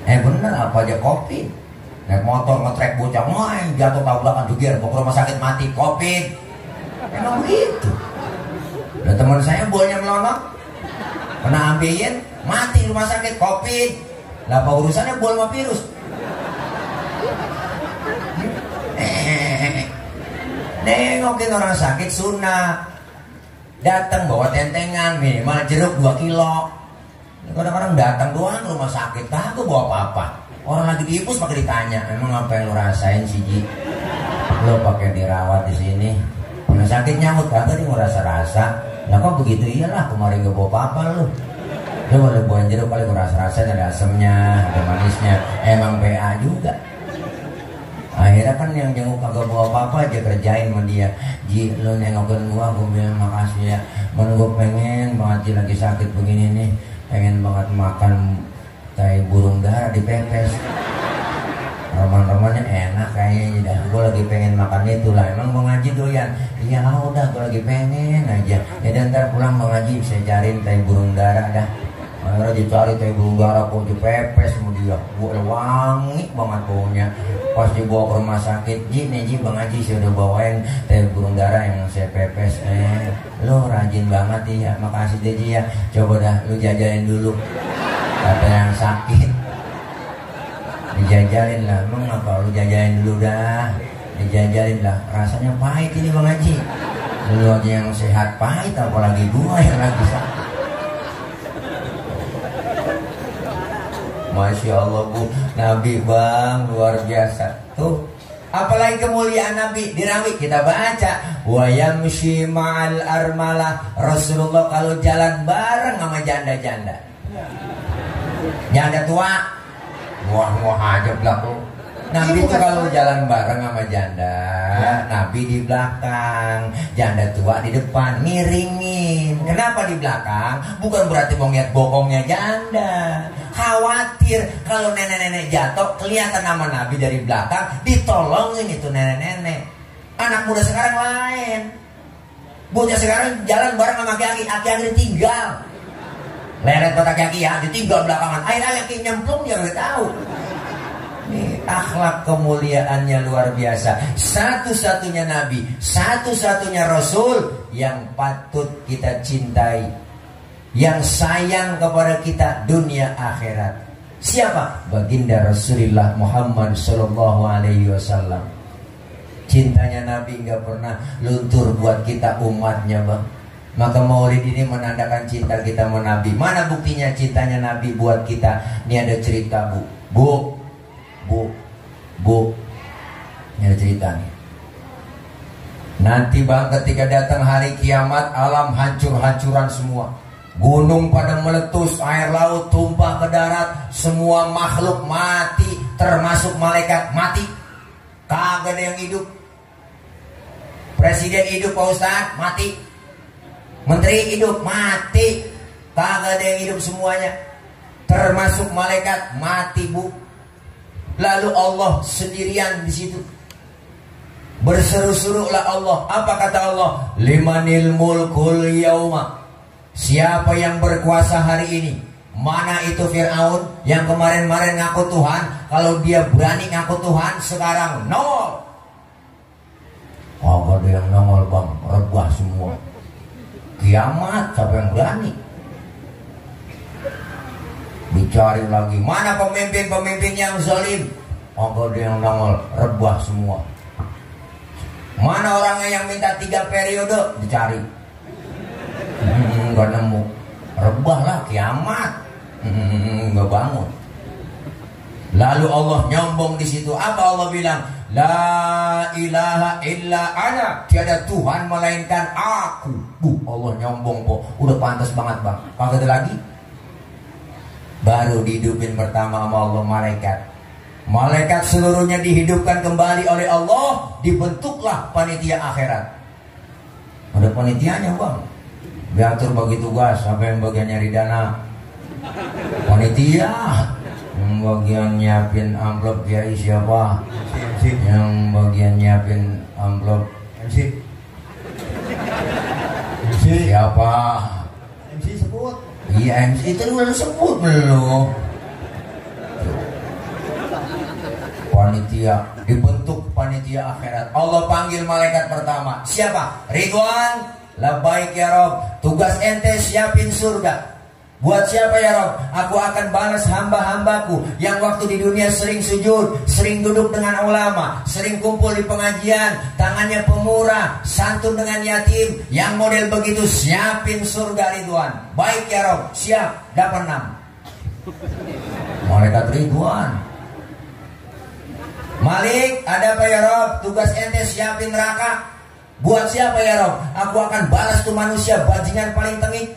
Bener apa aja COVID. Naik motor ngetrek bocah, jatuh tabrakan jugir, bawa ke rumah sakit mati, COVID. Emang begitu. Dan teman saya bolanya melonok, kena ambeien, mati di rumah sakit, COVID. Lah apa urusannya bol sama virus? Nengokin orang sakit sunnah. Datang bawa tentengan, minimal jeruk 2 kilo. Kadang-kadang datang doang ke rumah sakit, kagak bawa apa-apa. Orang lagi diipus pakai ditanya, emang apa yang lo rasain sih Ji? Lo pakai dirawat di sini. Kena sakit nyamuk kagak dia ngerasa-rasa. Lah kok begitu? Iyalah kemarin gak bawa apa-apa lo. Lo boleh bawa jeruk kali ngerasa-rasa, ada asemnya, ada manisnya. Emang PA juga. Akhirnya kan yang jenguk kagak bawa apa-apa aja kerjain sama dia. Ji, lo nengokin gua bilang makasih ya. Gue pengen banget Ji lagi sakit begini nih. Pengen banget makan kayak burung dara dipepes. Roman-romannya enak kayaknya. Gue lagi pengen makan itu lah. Emang Bang Haji doyan? Iya udah gue lagi pengen aja. Ya dan ntar pulang Bang Haji bisa cariin tai burung dara dah. Akhirnya dicari tai burung dara kok dipepes sama dia. Gue wangi banget baunya. Pas dibawa ke rumah sakit, Ji Bang Haji sudah bawain tai burung dara yang saya pepes. Lo rajin banget ya. Makasih deh Ji ya. Coba dah lu jajalin dulu. Kata yang sakit dijajalin lah. Emang apa lu jajalin dulu dah. Dijajalin lah. Rasanya pahit ini Bang Haji. Lu aja yang sehat pahit, apalagi gua yang lagi sakit. Masya Allah bu, Nabi bang luar biasa. Tuh apalagi kemuliaan Nabi dirawi kita baca. Wa yamshi ma'al armalah. Rasulullah kalau jalan bareng sama janda-janda. Janda tua, muah aja belakang. Nabi itu kalau jalan bareng sama janda, Nabi di belakang, janda tua di depan, miringin. Kenapa di belakang? Bukan berarti mau lihat bokongnya janda. Khawatir kalau nenek-nenek jatuh, kelihatan nama Nabi dari belakang, ditolongin itu nenek-nenek. Anak muda sekarang lain. Bocah sekarang jalan bareng sama aki-aki ditinggal. Leret buat aki-aki ya, ditinggal belakangan. Akhirnya aki nyemplung dia nggak tahu. Akhlak kemuliaannya luar biasa. Satu-satunya nabi, satu-satunya rasul yang patut kita cintai, yang sayang kepada kita dunia akhirat. Siapa? Baginda Rasulullah Muhammad sallallahu alaihi wasallam. Cintanya nabi nggak pernah luntur buat kita umatnya, Bang. Maka Maulid ini menandakan cinta kita sama Nabi. Mana buktinya cintanya Nabi buat kita? Ini ada cerita, Bu. Ini ada cerita nih. Nanti, Bang, ketika datang hari kiamat, alam hancur-hancuran semua. Gunung pada meletus, air laut tumpah ke darat, semua makhluk mati, termasuk malaikat mati. Kagak ada yang hidup. Presiden hidup, Pak Ustadz, mati. Menteri hidup, mati. Kagak ada yang hidup semuanya, termasuk malaikat mati, Bu. Lalu Allah sendirian di situ. Berseru-serulah Allah. Apa kata Allah? Limanil mulkul yauma. Siapa yang berkuasa hari ini? Mana itu Fir'aun yang kemarin-kemarin ngaku Tuhan? Kalau dia berani ngaku Tuhan, sekarang nol. Kagak ada yang nongol, Bang. Rebah semua. Kiamat, siapa yang berani? Dicari lagi. Mana pemimpin-pemimpin yang zalim? Kagak ada yang nongol. Rebah semua. Mana orangnya yang minta 3 periode? Dicari. Gak nemu. Rebah lah, kiamat. Gak bangun. Lalu Allah nyombong di situ. Apa Allah bilang? La ilaha illa ana. Tiada Tuhan melainkan aku. Allah nyombong kok. Udah pantas banget, Bang. Kagak ada lagi. Baru dihidupin pertama sama Allah malaikat. Malaikat seluruhnya dihidupkan kembali oleh Allah. Dibentuklah panitia akhirat. Ada panitianya, Bang. Diatur bagi tugas. Sampai yang bagian nyari dana, panitia. Yang bagian nyiapin amplop kiai siapa? Yang bagian nyiapin amplop MC siapa? MC sebut. Iya, MC itu udah sebut belum? Panitia, dibentuk panitia akhirat. Allah panggil malaikat pertama. Siapa? Ridwan. Labbaik ya Rob. Tugas ente siapin surga. Buat siapa ya Rob? Aku akan balas hamba-hambaku yang waktu di dunia sering sujud, sering duduk dengan ulama, sering kumpul di pengajian, tangannya pemurah, santun dengan yatim. Yang model begitu siapin surga Ridwan. Baik ya Rob, siap. Dapat 6. Malaikat Ridwan. Malik, ada apa ya Rob? Tugas ente siapin neraka. Buat siapa ya Rob? Aku akan balas tuh manusia bajingan paling tengik,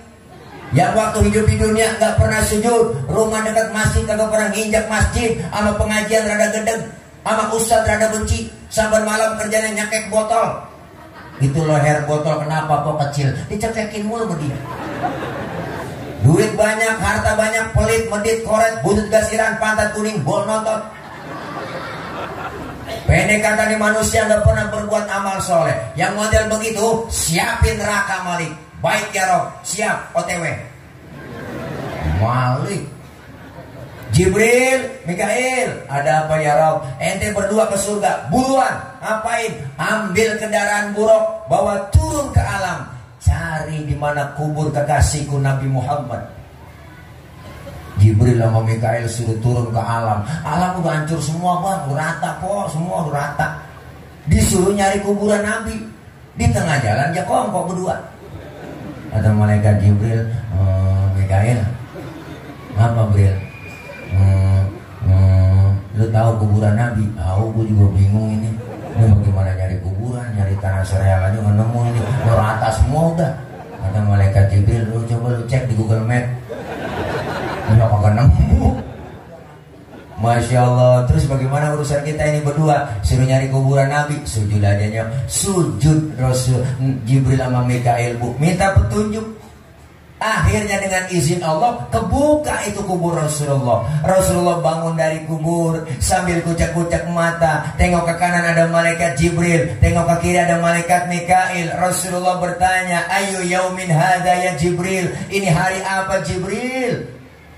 yang waktu hidup di dunia gak pernah sujud, rumah dekat masjid gak pernah nginjak masjid, sama pengajian rada gedeg, sama ustadz rada benci, saban malam kerjanya nyakek botol. Itu leher botol kenapa kok kecil? Dicekekin mulu sama dia. Duit banyak, harta banyak, pelit, medit, koret, butut gasiran, pantat kuning, bol nonton. Pendek kata nih, manusia gak pernah berbuat amal soleh. Yang model begitu siapin neraka Malik. Baik ya Rob, siap. OTW. Malik, Jibril, Mikail, ada apa ya Rob? Ente berdua ke surga. Buruan, ngapain? Ambil kendaraan buruk, bawa turun ke alam, cari di mana kubur kekasihku Nabi Muhammad. Jibril sama Mikail suruh turun ke alam. Alam udah hancur semua, Bang. Udah rata kok, semua udah rata. Disuruh nyari kuburan Nabi. Di tengah jalan ya kok berdua. Ada malaikat Jibril, Mikail, apa Bril? Lu tahu kuburan Nabi? Tahu, gue juga bingung ini. Ini bagaimana nyari kuburan, nyari tanah sereal aja nggak nemu ini. Udah rata semua udah. Ada malaikat Jibril, lu coba lu cek di Google Map. Udah kagak nemu. Masya Allah. Terus bagaimana urusan kita ini berdua? Suruh nyari kuburan Nabi, sujud aja. Sujud Rasul Jibril sama Mikail, Bu, minta petunjuk. Akhirnya dengan izin Allah kebuka itu kubur Rasulullah. Rasulullah bangun dari kubur sambil kucek-kucek mata. Tengok ke kanan ada malaikat Jibril, tengok ke kiri ada malaikat Mikail. Rasulullah bertanya, ayu yaumin hadza ya Jibril? Ini hari apa Jibril?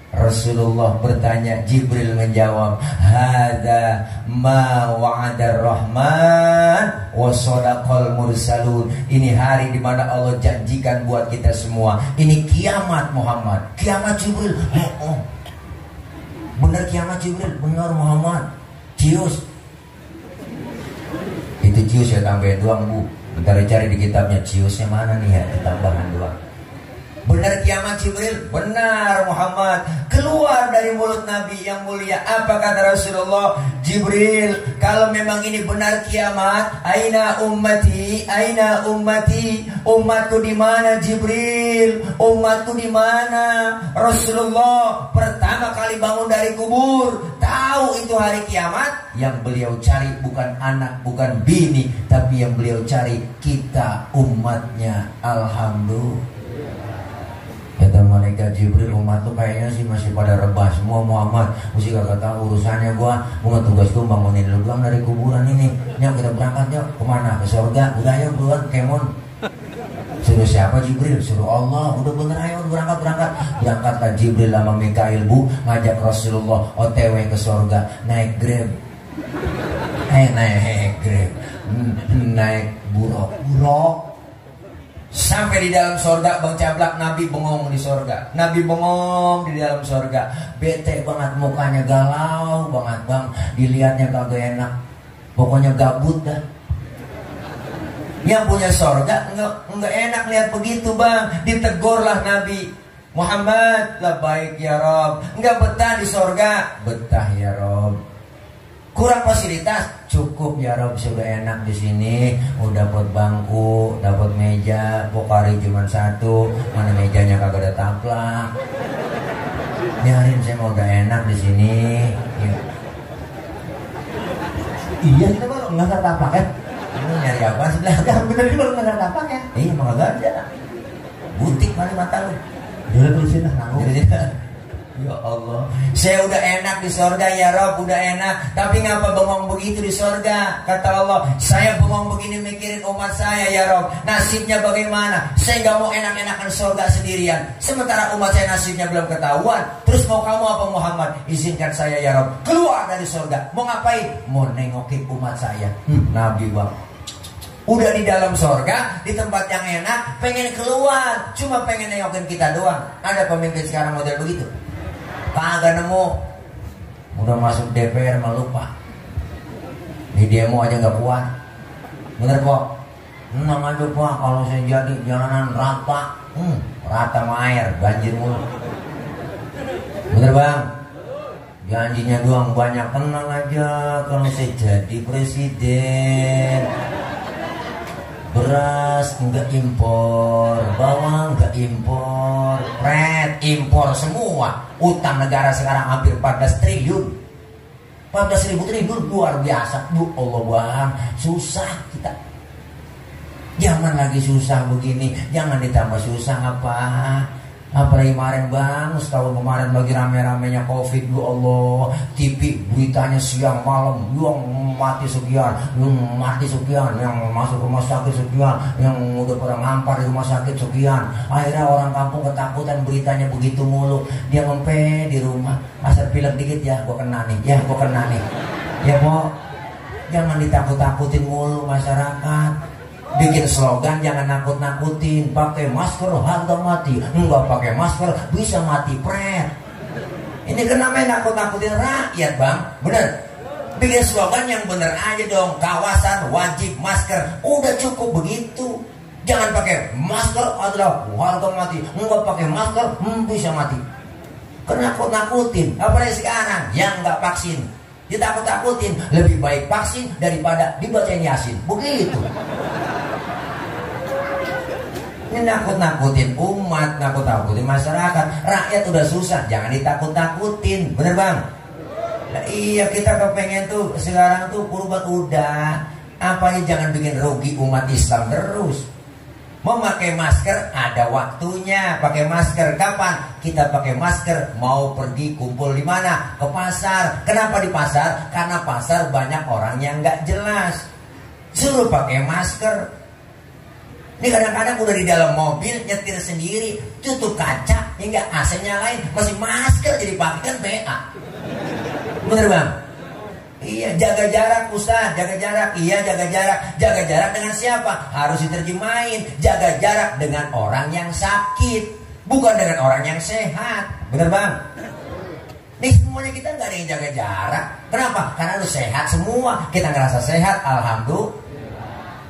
Rasulullah bertanya, Jibril menjawab, hadza ma wa'ada rahman wa sadaqal mursalun. Ini hari di mana Allah janjikan buat kita semua. Ini kiamat Muhammad. Kiamat Jibril. Benar kiamat Jibril, benar Muhammad. Cius. Itu cius ya, tambahin doang Bu. Bentar cari di kitabnya, ciusnya mana nih ya, tambahan doang. Benar kiamat Jibril, benar Muhammad. Keluar dari mulut Nabi yang mulia. Apa kata Rasulullah? Jibril, kalau memang ini benar kiamat, aina ummati, aina ummati, umatku di mana Jibril? Umatku di mana? Rasulullah pertama kali bangun dari kubur, tahu itu hari kiamat. Yang beliau cari bukan anak, bukan bini, tapi yang beliau cari kita umatnya. Alhamdulillah. Kata malaikat Jibril, umat tuh kayaknya sih masih pada rebah semua Muhammad. Mesti gak tahu urusannya gua tugas tuh bangunin lu doang dari kuburan ini. Nyok kita berangkat yuk, kemana? Ke surga. Udah ayo keluar kemon. Suruh siapa Jibril? Suruh Allah. Udah bener ayo berangkat. Berangkatlah Jibril sama Mikail Bu, ngajak Rasulullah OTW ke surga. Naik Grab. Naik Grab. Naik buruk. Sampai di dalam sorga, Bang Cablak, Nabi bengong di sorga. Nabi bengong di dalam sorga. Bete banget mukanya, galau banget Bang. Dilihatnya kagak enak. Pokoknya gabut dah. Yang punya sorga enggak enak lihat begitu Bang. Ditegurlah Nabi Muhammad, lah baik ya Rob. Enggak betah di sorga. Betah ya Rob. Kurang fasilitas, cukup ya Rob, sudah enak di sini. Udah dapat bangku, dapat meja, pokari cuma satu, mana mejanya kagak ada taplak. Biarin saya mau udah enak di sini. Ya. Iya kita baru nggak ada taplak ya. Ini nyari apa sebelah? Bener ini baru nggak ada taplak ya. Iya malah gak ada. Butik paling mata lu. Udah tulisin lah nanggung. Ya Allah, saya udah enak di sorga ya Rob, udah enak. Tapi ngapa bengong begitu di sorga? Kata Allah, saya bengong begini mikirin umat saya ya Rob. Nasibnya bagaimana? Saya gak mau enak-enakan sorga sendirian, sementara umat saya nasibnya belum ketahuan. Terus mau kamu apa Muhammad? Izinkan saya ya Rob keluar dari sorga. Mau ngapain? Mau nengokin umat saya. Nabi Bang udah di dalam sorga, di tempat yang enak, pengen keluar, cuma pengen nengokin kita doang. Ada pemimpin sekarang model begitu? Kagak nemu. Udah masuk DPR malah lupa. Di demo aja gak kuat. Bener kok? Tenang aja Pak, kalau saya jadi jalanan rata. Rata sama air, banjir mulu. Bener Bang? Janjinya doang banyak, tenang aja. Kalau saya jadi presiden, beras enggak impor, bawang enggak impor, red impor semua. Utang negara sekarang hampir 14 triliun. 14.000 triliun luar biasa. Bu Allah Bang, susah kita. Jangan lagi susah begini, jangan ditambah susah apa. Apalagi kemarin Bang, setahun kemarin lagi rame-ramenya Covid, ya Allah, TV beritanya siang malam, yang mati sekian, yang masuk rumah sakit sekian, yang udah pernah ngampar di rumah sakit sekian. Akhirnya orang kampung ketakutan, beritanya begitu mulu. Dia ngompe di rumah, asal pilek dikit ya, gua kena nih, ya gua kena nih. Ya Pok, jangan ditakut-takutin mulu masyarakat. Bikin slogan jangan nakut-nakutin, pakai masker harga mati, enggak pakai masker bisa mati pret. Ini kenapa nakut-nakutin rakyat Bang? Bener. Bikin slogan yang bener aja dong. Kawasan wajib masker, udah cukup begitu. Jangan pakai masker adalah harga mati, enggak pakai masker bisa mati. Kenakut-nakutin, apalagi sekarang yang enggak vaksin ditakut-takutin. Lebih baik vaksin daripada dibacain Yasin. Begitu. Ini nakut-nakutin umat, nakut-nakutin masyarakat. Rakyat udah susah, jangan ditakut-takutin. Bener Bang? Nah, iya, kita kepengen tuh sekarang tuh kurban udah. Apanya jangan bikin rugi umat Islam terus. Memakai masker ada waktunya. Pakai masker kapan? Kita pakai masker mau pergi kumpul di mana? Ke pasar. Kenapa di pasar? Karena pasar banyak orang yang nggak jelas. Suruh pakai masker. Ini kadang-kadang udah di dalam mobil nyetir sendiri, tutup kaca hingga AC nyalain, masih masker jadi pakai kan PA. Bener bang? Iya, jaga jarak Ustaz, jaga jarak. Iya, jaga jarak. Jaga jarak dengan siapa? Harus diterjemahin. Jaga jarak dengan orang yang sakit, bukan dengan orang yang sehat. Bener bang? Nih semuanya kita nggak ada yang jaga jarak. Kenapa? Karena lu sehat semua. Kita ngerasa sehat, alhamdulillah.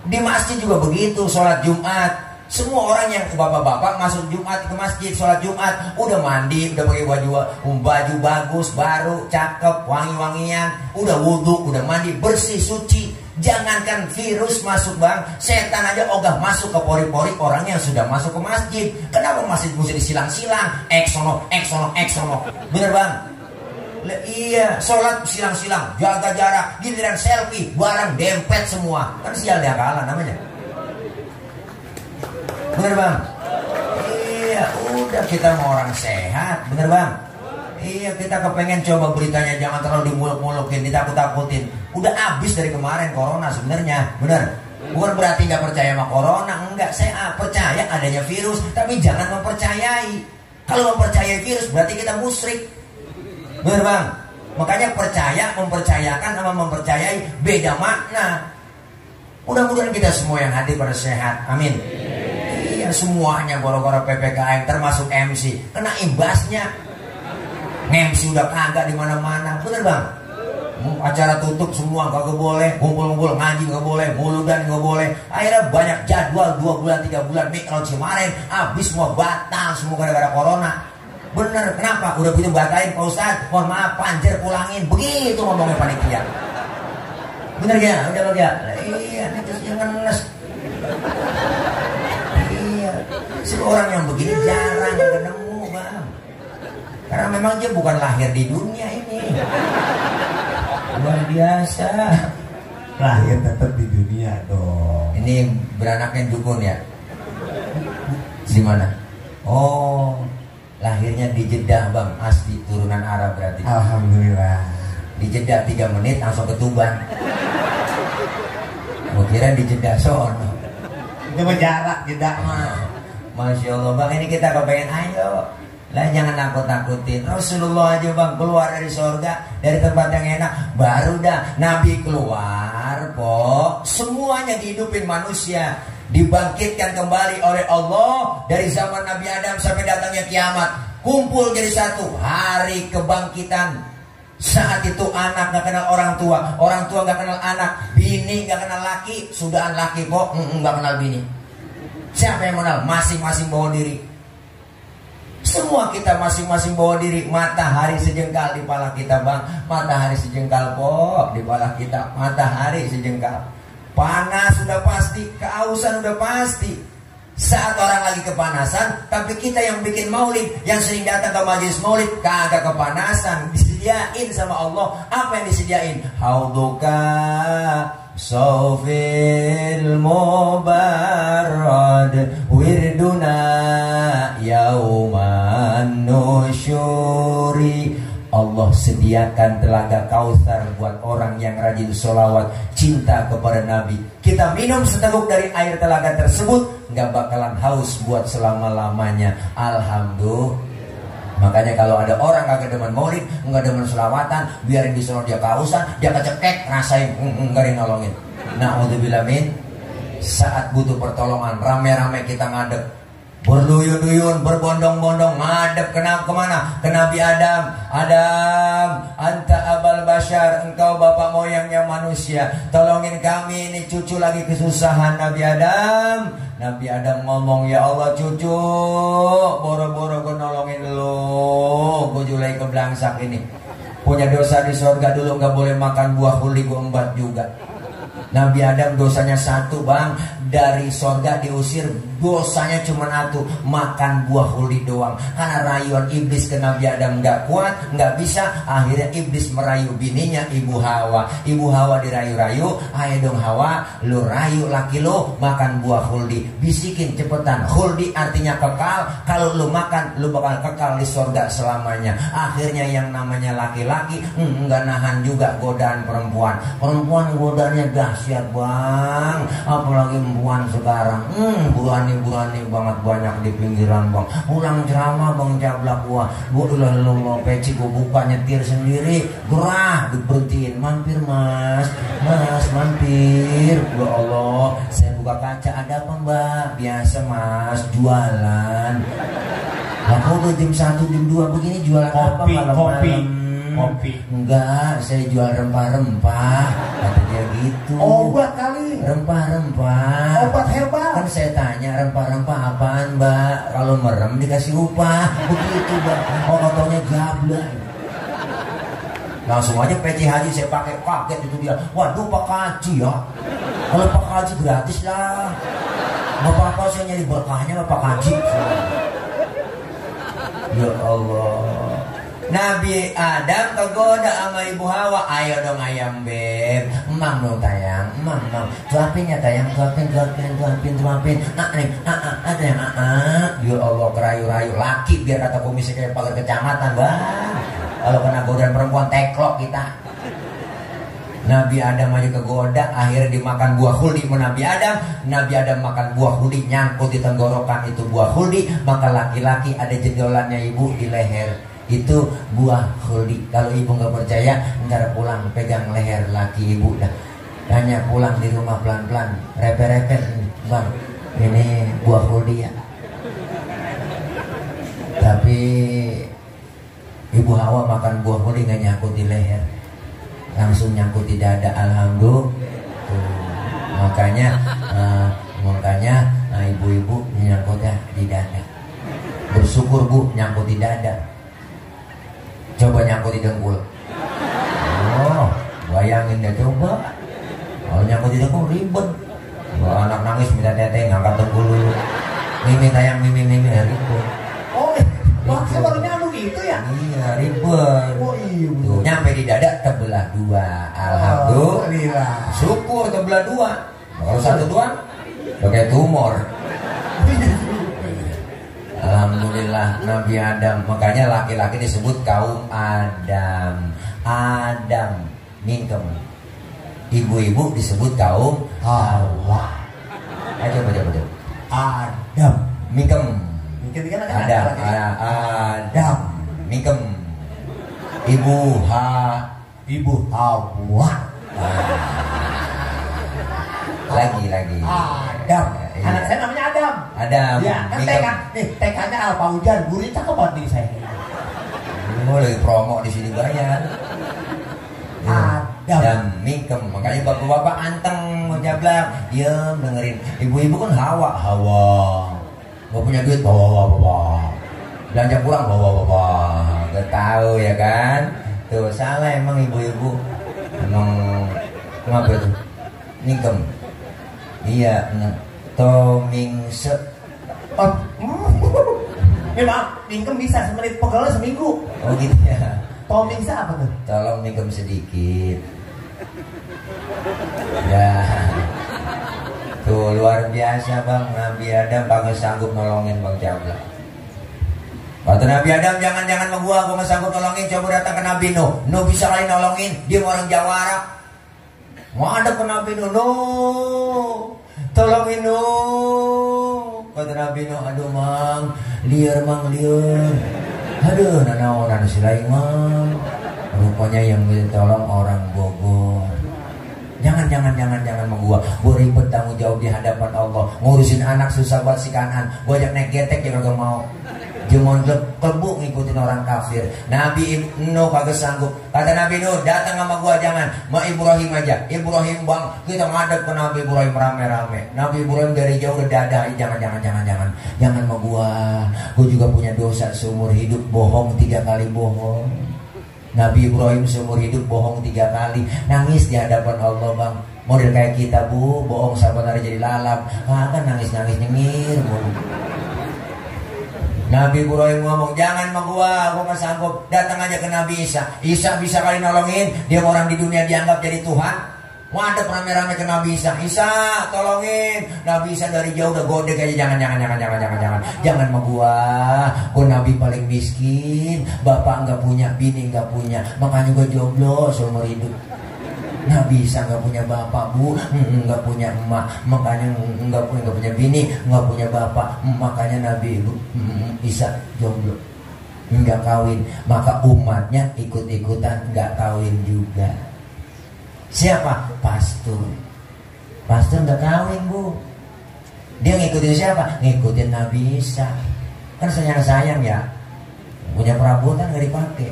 Di masjid juga begitu, sholat Jumat. Semua orang yang bapak-bapak masuk Jumat ke masjid, sholat Jumat, udah mandi, udah pakai baju bagus, baru, cakep, wangi-wangian, udah wudhu, udah mandi, bersih, suci. Jangankan virus masuk bang, setan aja ogah masuk ke pori-pori orang yang sudah masuk ke masjid. Kenapa masjid mesti disilang-silang? Eksono. Bener bang? Iya, sholat silang-silang, jaga jarak, giliran selfie, barang dempet semua. Kan sial dia kalah namanya. Bener bang? Iya, udah kita mau orang sehat, bener bang? Iya, kita kepengen coba beritanya jangan terlalu dimuluk-mulukin, ditakut-takutin. Udah habis dari kemarin corona sebenarnya, bener? Bukan berarti nggak percaya sama corona, enggak. Saya percaya adanya virus, tapi jangan mempercayai. Kalau mempercayai virus berarti kita musyrik, bener bang? Makanya percaya, mempercayakan sama mempercayai beda makna. Mudah-mudahan kita semua yang hadir pada sehat, amin. Semuanya gara-gara PPKM termasuk MC kena imbasnya. MC udah kagak di mana-mana, bener bang? Acara tutup semua kagak boleh, ngumpul-ngumpul ngaji nggak boleh, muludan nggak boleh. Akhirnya banyak jadwal 2 bulan 3 bulan Mi'raj kemarin habis semua batal semua gara-gara corona. Bener, kenapa? Udah begitu batalin Pak Ustadz, mohon maaf panjer pulangin, begitu ngomongnya panitia. Bener ya? Udah ya? Iya, jangan ngenes. Orang yang begini jarang ketemu bang, karena memang dia bukan lahir di dunia ini. Luar biasa. Lahir tetap di dunia dong. Ini beranaknya dukun ya? Di mana? Oh, lahirnya di Jeddah bang, asli turunan Arab berarti. Alhamdulillah. Di Jeddah 3 menit langsung ke Tuban. Gua kira di Jeddah sono. Itu jarak Jeddah mah. Masya Allah bang, ini kita kepengen ayo lah, jangan nakut-nakutin. Rasulullah aja bang keluar dari surga, dari tempat yang enak, baru dah Nabi keluar kok semuanya dihidupin manusia, dibangkitkan kembali oleh Allah dari zaman Nabi Adam sampai datangnya kiamat, kumpul jadi satu hari kebangkitan. Saat itu anak gak kenal orang tua gak kenal anak, bini gak kenal laki, sudahan laki kok gak kenal bini. Siapa yang mengenal? Masing-masing bawa diri. Semua kita masing-masing bawa diri. Matahari sejengkal di pala kita bang. Matahari sejengkal kok di pala kita. Matahari sejengkal. Panas sudah pasti, kehausan sudah pasti. Saat orang lagi kepanasan, tapi kita yang bikin maulid, yang sering datang ke majelis maulid, kagak kepanasan. Disediain sama Allah. Apa yang disediain? Hauduka Sofil mubarrad wirduna yauman nusyuri. Allah sediakan telaga Kautsar buat orang yang rajin sholawat, cinta kepada Nabi. Kita minum seteguk dari air telaga tersebut, nggak bakalan haus buat selama-lamanya. Alhamdulillah. Makanya kalau ada orang kagak demen maulid, nggak demen selawatan, biarin di sono dia kehausan, dia kecekek, rasain, nggak nolongin. Na'udzubillah min. Saat butuh pertolongan, rame-rame kita ngadep, berduyun-duyun, berbondong-bondong, ngadep kemana? Ke Nabi Adam. Adam, anta abal bashar, engkau bapak moyangnya manusia, tolongin kami, ini cucu lagi kesusahan. Nabi Adam ngomong, ya Allah cucu, boro-boro gue nolongin lu, gue julai keblangsak ini, punya dosa di surga dulu, gak boleh makan buah huli, gue embat juga. Nabi Adam dosanya 1 bang, dari surga diusir, dosanya cuma 1, makan buah huli doang. Karena rayuan iblis ke Nabi Adam nggak kuat, nggak bisa, akhirnya iblis merayu bininya Ibu Hawa. Ibu Hawa dirayu-rayu, ayo dong Hawa, lu rayu laki lu makan buah huldi, bisikin cepetan. Huldi artinya kekal, kalau lu makan lu bakal kekal di surga selamanya. Akhirnya yang namanya laki-laki nggak nahan juga godaan perempuan. Perempuan godaannya dahsyat bang, apalagi perempuan sekarang berani banget banyak di pinggiran bang. Pulang ceramah bang Jablak gua udah peci gua buka nyetir sendiri, gerah diberhentiin, mampir mas mampir. Ya Allah, saya buka kaca, ada apa mbak? Biasa mas, jualan. Lah kok udah jam 1 jam 2 begini jualan apa kalau malam? Kopi. Enggak, saya jual rempah-rempah. Kata dia gitu. Obat kali. Rempah-rempah. Obat herbal. Kan saya tanya rempah-rempah apaan mbak? Kalau merem dikasih upah. Begitu mbak. Oh katanya gablay. Langsung aja peci haji saya pakai, kaget itu dia. Waduh Pak Haji ya. Kalau Pak Haji gratis lah. Gak apa-apa saya nyari berkahnya Pak Haji. Ya Allah. Nabi Adam kegoda sama ibu Hawa. Ayo dong ayam beb, emang dong tayang, emang tuapin ya tayang, tuapin. Ada yang Ya Allah, kerayu-rayu laki biar kata komisi kayak pagar kecamatan bang. Kalau kena godaan perempuan teklok kita. Nabi Adam aja kegoda, akhirnya dimakan buah khuldi sama Nabi Adam. Nabi Adam makan buah khuldi, nyangkut di tenggorokan itu buah khuldi. Maka laki-laki ada jendolannya ibu di leher. Itu buah khuldi. Kalau ibu nggak percaya, ntar pulang pegang leher laki ibu dah. Tanya pulang di rumah pelan-pelan, repet-repet, bang, ini buah khuldi ya. Tapi ibu Hawa makan buah khuldi nggak nyangkut di leher, langsung nyangkut di dada. Alhamdulillah. Makanya ibu-ibu nyangkutnya di dada. Bersyukur bu nyangkut di dada. Coba nyangkut di dengkul. Oh, bayangin deh coba. Kalau nyangkut di dengkul ribet. Kalau anak nangis minta teteh ngangkat dengkul dulu. Mimi tayang mimi ribet. Oh, maksudnya baru nyambung gitu ya? Iya ribet. Oh iya. Tuh, nyampe di dada terbelah dua. Alhamdulillah. Syukur terbelah dua. Kalau satu doang pakai tumor. Alhamdulillah Nabi Adam. Makanya laki-laki disebut kaum Adam. Adam mingkem. Ibu-ibu disebut kaum Hawa. Ayo baca. Adam mingkem. Adam mingkem. Ibu Hawa. Lagi. Adam. Anak saya namanya Adam. Adam. Ya, kan TK-nya Alfa Hujan. Gurunya cakep banget nih saya. Mau lagi promo di sini bayar. Adam mingkem. Makanya bapak-bapak anteng mau jablak, diam dengerin. Ibu-ibu kan Hawa. Gak punya duit bawa. Belanja pulang bawa. Gak tahu ya kan? Tuh salah emang ibu-ibu. Emang ngapa tuh? Mingkem. Iya, Tomingse. Ya maaf, mingkem bisa semenit, pegelnya seminggu. Oh gitu ya. Tomingse apa tuh? Tolong mingkem sedikit. Ya. Tuh luar biasa bang, Nabi Adam kagak sanggup nolongin bang Jablak. Kata Nabi Adam, jangan sama gua nggak sanggup nolongin. Coba datang ke Nabi Nuh. Nuh bisa kali nolongin, dia orang Jawara. Mau ada ke Nabi Nuh, tolongin Nuh. Kata Nabi Nuh, aduh mang, liar. Aduh, nanaonan silaing mang. Rupanya yang minta tolong orang Bogor. Jangan sama gua ribet tanggung jawab di hadapan Allah. Ngurusin anak susah buat si kanan. Gua ajak naik getek dia kagak mau. Jemon klebu ngikutin orang kafir. Nabi Nuh kagak sanggup. Kata Nabi Nuh, datang sama gua jangan. Ma Ibrahim aja. Ibrahim bang, kita ngadep ke Nabi Ibrahim rame-rame. Nabi Ibrahim dari jauh udah dadai. Jangan. Jangan sama gua. Gua juga punya dosa seumur hidup, bohong 3 kali bohong. Nabi Ibrahim seumur hidup bohong 3 kali. Nangis di hadapan Allah bang. Model kayak kita bu, bohong sampai hari jadi lalap. Kan nangis nyengir. Nabi Ibrahim ngomong, jangan sama gua gak sanggup. Datang aja ke Nabi Isa. Isa bisa kali nolongin. Dia orang di dunia dianggap jadi Tuhan. Mau ada rame-rame ke Nabi Isa. Isa tolongin. Nabi Isa dari jauh udah godek aja. Jangan. Jangan sama gua Nabi paling miskin. Bapak gak punya, bini gak punya. Makanya gua jomblo seumur hidup. Nabi Isa nggak punya bapak bu, nggak punya emak, makanya nggak punya bini, nggak punya bapak, makanya Nabi Isa jomblo, nggak kawin, maka umatnya ikut-ikutan nggak kawin juga. Siapa? Pastor nggak kawin bu, dia ngikutin siapa? Ngikutin Nabi Isa. Kan sayang ya, punya perabotan nggak dipakai.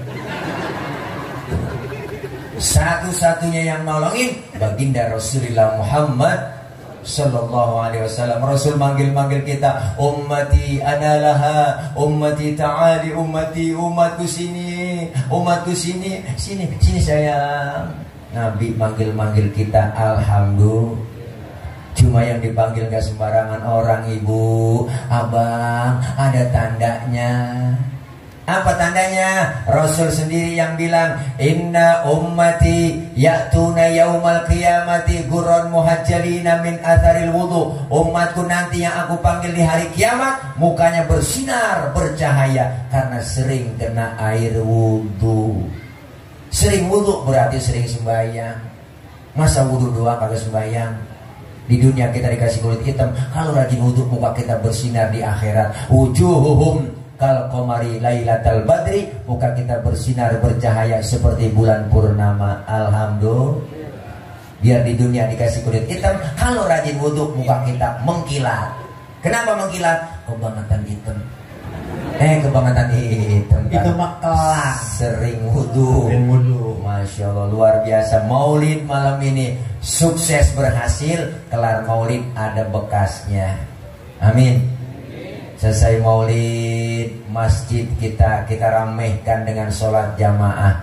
Satu-satunya yang nolongin baginda Rasulullah Muhammad Sallallahu Alaihi Wasallam. Rasul manggil kita, ummati analaha, ummati ta'ali, umatku sini, sini sayang. Nabi manggil kita, alhamdulillah. Cuma yang dipanggil gak sembarangan orang, ibu, abang, ada tandanya. Apa tandanya? Rasul sendiri yang bilang, inna ummati ya'tuna yaumal qiyamati gurran muhajjalina min atharil wudu. Umatku nanti yang aku panggil di hari kiamat, mukanya bersinar, bercahaya karena sering kena air wudu. Sering wudu berarti sering sembahyang. Masa wudu doang kagak sembahyang? Di dunia kita dikasih kulit hitam, kalau rajin wudu muka kita bersinar di akhirat. Wujuhuhum kal qamari lailatal badri, muka kita bersinar bercahaya seperti bulan purnama. Alhamdulillah. Biar di dunia dikasih kulit hitam, kalau rajin wudu muka kita mengkilat. Kenapa mengkilat? Kebangetan hitam. Kebangetan hitam kan? Itu mah kelas sering wudu. Masya Allah, luar biasa. Maulid malam ini sukses berhasil. Kelar maulid ada bekasnya. Amin. Selesai maulid, masjid kita ramaikan dengan sholat jamaah.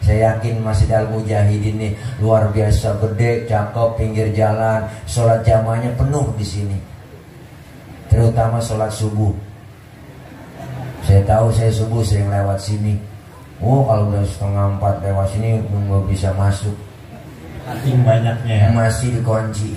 Saya yakin Masjid Al-Mujahidin ini luar biasa gede, cakep, pinggir jalan. Sholat jamaahnya penuh di sini. Terutama sholat subuh. Saya tahu saya subuh sering lewat sini. Kalau udah 3:30 lewat sini nggak bisa masuk. Saking banyaknya ya. Masih dikunci.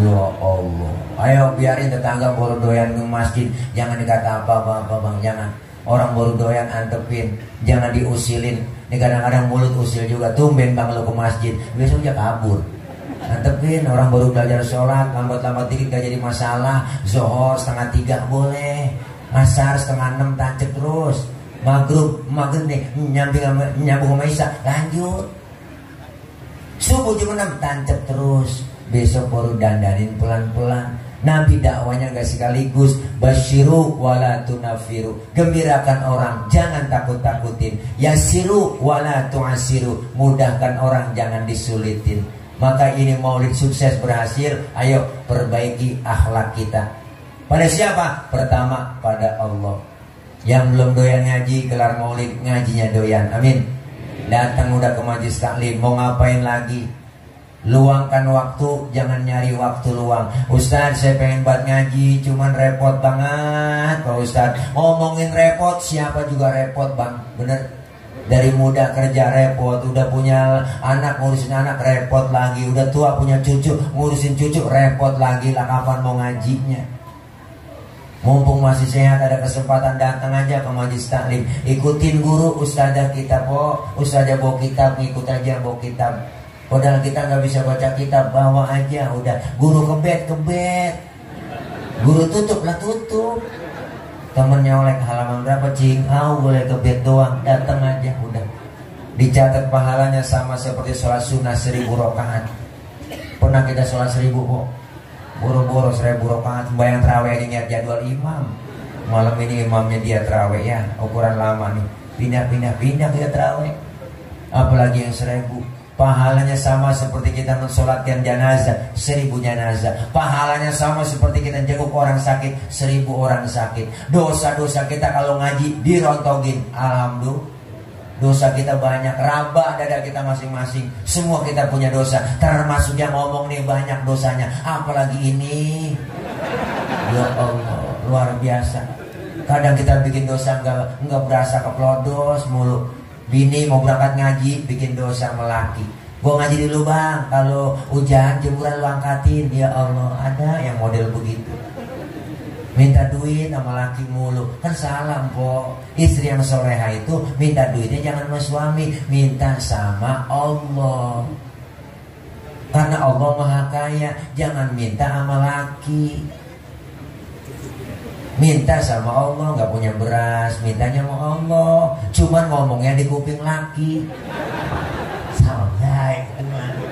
Ya Allah. Ayo biarin tetangga baru doyan ke masjid, jangan dikata apa-apa bang, jangan. Orang baru doyan antepin, jangan diusilin. Ini kadang-kadang mulut usil juga. Tumben bang lo ke masjid, besoknya kabur. Antepin, orang baru belajar sholat, lambat-lambat dikit gak jadi masalah. Zohor 2:30 boleh, asar 5:30 tancep terus. Maghrib nih nyambung sama Isya, lanjut. Subuh jam 6 tancep terus. Besok baru dandanin pelan-pelan. Nabi dakwanya gak sekaligus. Basyiru wala tunafiru, gembirakan orang, jangan takut-takutin. Yasiru wala tu'asiru, mudahkan orang, jangan disulitin. Maka ini maulid sukses berhasil. Ayo perbaiki akhlak kita. Pada siapa? Pertama pada Allah. Yang belum doyan ngaji, kelar maulid ngajinya doyan. Amin. Datang udah ke majelis taklim, mau ngapain lagi? Luangkan waktu, jangan nyari waktu luang. Ustaz, saya pengen buat ngaji, cuman repot banget Pak Ustaz. Ngomongin repot, siapa juga repot bang, bener. Dari muda kerja repot, udah punya anak ngurusin anak repot lagi, udah tua punya cucu ngurusin cucu repot lagi. Lah kapan mau ngajinya? Mumpung masih sehat, ada kesempatan, datang aja ke majelis taklim. Ikutin guru, ustazah kita ustazah bawa kitab, ngikut aja bawa kitab. Padahal kita nggak bisa baca kitab, bawa aja udah. Guru ke bed. Guru tutup. Temennya oleh halaman berapa cing? Boleh ke bed doang, datang aja udah. Dicatat pahalanya sama seperti sholat sunnah 1000 rakaat. Pernah kita sholat 1000 kok? Boro-boro 1000 rakaat. Bayang terawih aja niat jadwal imam. Malam ini imamnya dia terawih ya, ukuran lama nih. Pindah kita terawih. Apalagi yang 1000. Pahalanya sama seperti kita mensolatkan jenazah 1000 jenazah. Pahalanya sama seperti kita jenguk orang sakit 1000 orang sakit. Dosa-dosa kita kalau ngaji dirontogin. Alhamdulillah, dosa kita banyak. Rabah dada kita masing-masing. Semua kita punya dosa. Termasuk yang ngomong nih banyak dosanya. Apalagi ini. Ya Allah, luar biasa. Kadang kita bikin dosa nggak berasa, keplodos mulu. Bini mau berangkat ngaji bikin dosa melaki. Gua ngaji dulu bang, kalau hujan jemuran lu angkatin. Ya Allah, ada yang model begitu. minta duit sama laki mulu, kan salah po. Istri yang soleha itu minta duitnya jangan sama suami, minta sama Allah. Karena Allah maha kaya, jangan minta sama laki. Minta sama Allah, nggak punya beras, mintanya sama Allah. Cuman ngomongnya di kuping laki. Salah itu.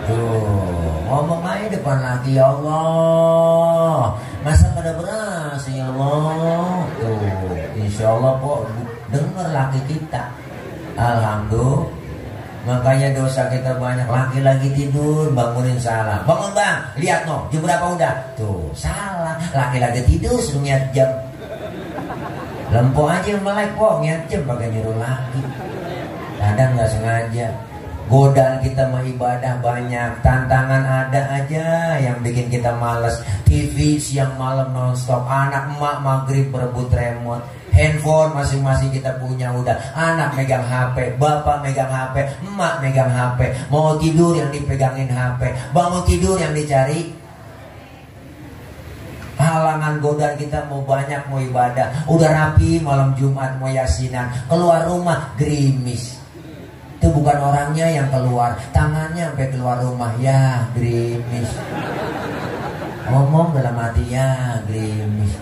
Tuh, ngomong aja depan laki, ya Allah, masa pada beras ya Allah. Tuh, insya Allah kok denger laki kita. Alhamdulillah. Makanya dosa kita banyak. Laki lagi tidur, bangunin salah. Bangun bang, lihat no, jam berapa udah? Tuh, salah. Laki lagi tidur, suruh niat jam. Lempo aja yang melek kok, niat jam pakai nyuruh laki. Kadang nggak sengaja. Godaan kita mau ibadah banyak, tantangan ada aja yang bikin kita males. TV siang malam nonstop, anak emak maghrib berebut remote, handphone masing-masing kita punya udah. Anak megang HP, bapak megang HP, emak megang HP. Mau tidur yang dipegangin HP, bangun tidur yang dicari. Halangan godaan kita mau banyak, mau ibadah. Udah rapi malam Jumat mau yasinan, keluar rumah gerimis. Itu bukan orangnya yang keluar, tangannya sampai keluar rumah, ya gerimis. Ngomong dalam hati, ya gerimis.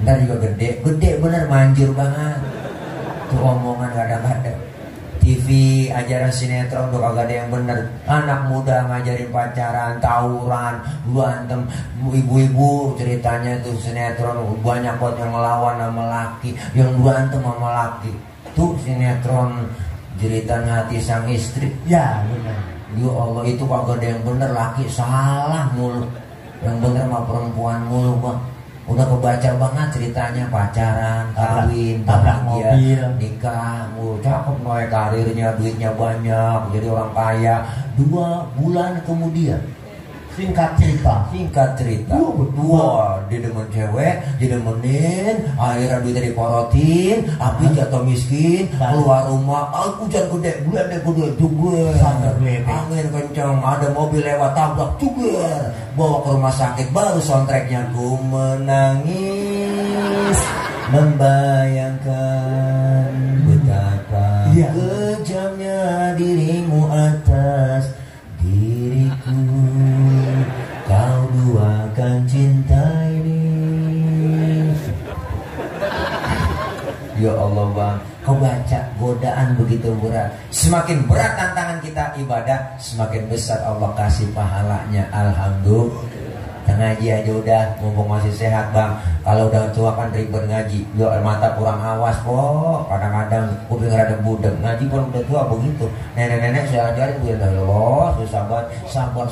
Ntar juga gede bener, manjur banget. Tuh omongan kadang-kadang. TV ajaran sinetron udah kagak ada yang bener. Anak muda ngajarin pacaran, tawuran, berantem. Ibu-ibu ceritanya tuh sinetron banyak buat yang ngelawan sama laki, yang berantem sama laki. Tuh sinetron jeritan hati sang istri. Ya benar. Ya Allah, itu kagak ada yang bener, laki salah mulu. Yang bener mah perempuan mulu bang. Udah kebaca banget ceritanya, pacaran, kawin, tabrak mobil, nikah, cakep noy, karirnya, duitnya banyak, jadi orang kaya. 2 bulan kemudian, singkat cerita, dua dia demen cewek, dia demenin, akhirnya duitnya diporotin, api jatuh miskin, keluar rumah, hujan gede, bulan gede, juga, angin kencang, ada mobil lewat tabrak juga, bawa ke rumah sakit, baru soundtracknya ku menangis, membayangkan betapa kejamnya dirimu atas diriku. Kau duakan cinta ini. Ya Allah bang, kau baca godaan begitu berat. Semakin berat tantangan kita ibadah, semakin besar Allah kasih pahalanya. Alhamdulillah. Ngaji aja udah, mumpung masih sehat bang. Kalau udah tua kan ribet ngaji, yo mata kurang awas kok. Kadang-kadang kuping rada budek. Ngaji pun udah tua begitu. Nenek-nenek saya ajarin, ya Allah, susah banget, sabar,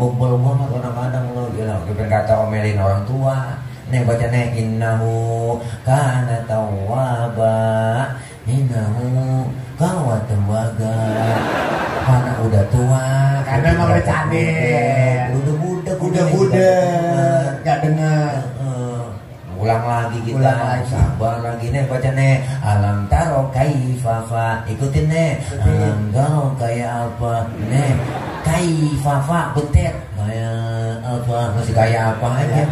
bobol banget kadang-kadang lo. Kita kata omelin orang tua. Nih baca nih, innahu kana tawwaba, innahu kawatan waga. Karena udah tua, karena emang udah cadel, udah budak, gak dengar. Ulang lagi kita, sabar lagi nih baca nih. Alam taro kaifafa, ikutin nih. Alam taro kayak apa nih? Kaifafa bentar, kayak apa? Masih kayak apa aja?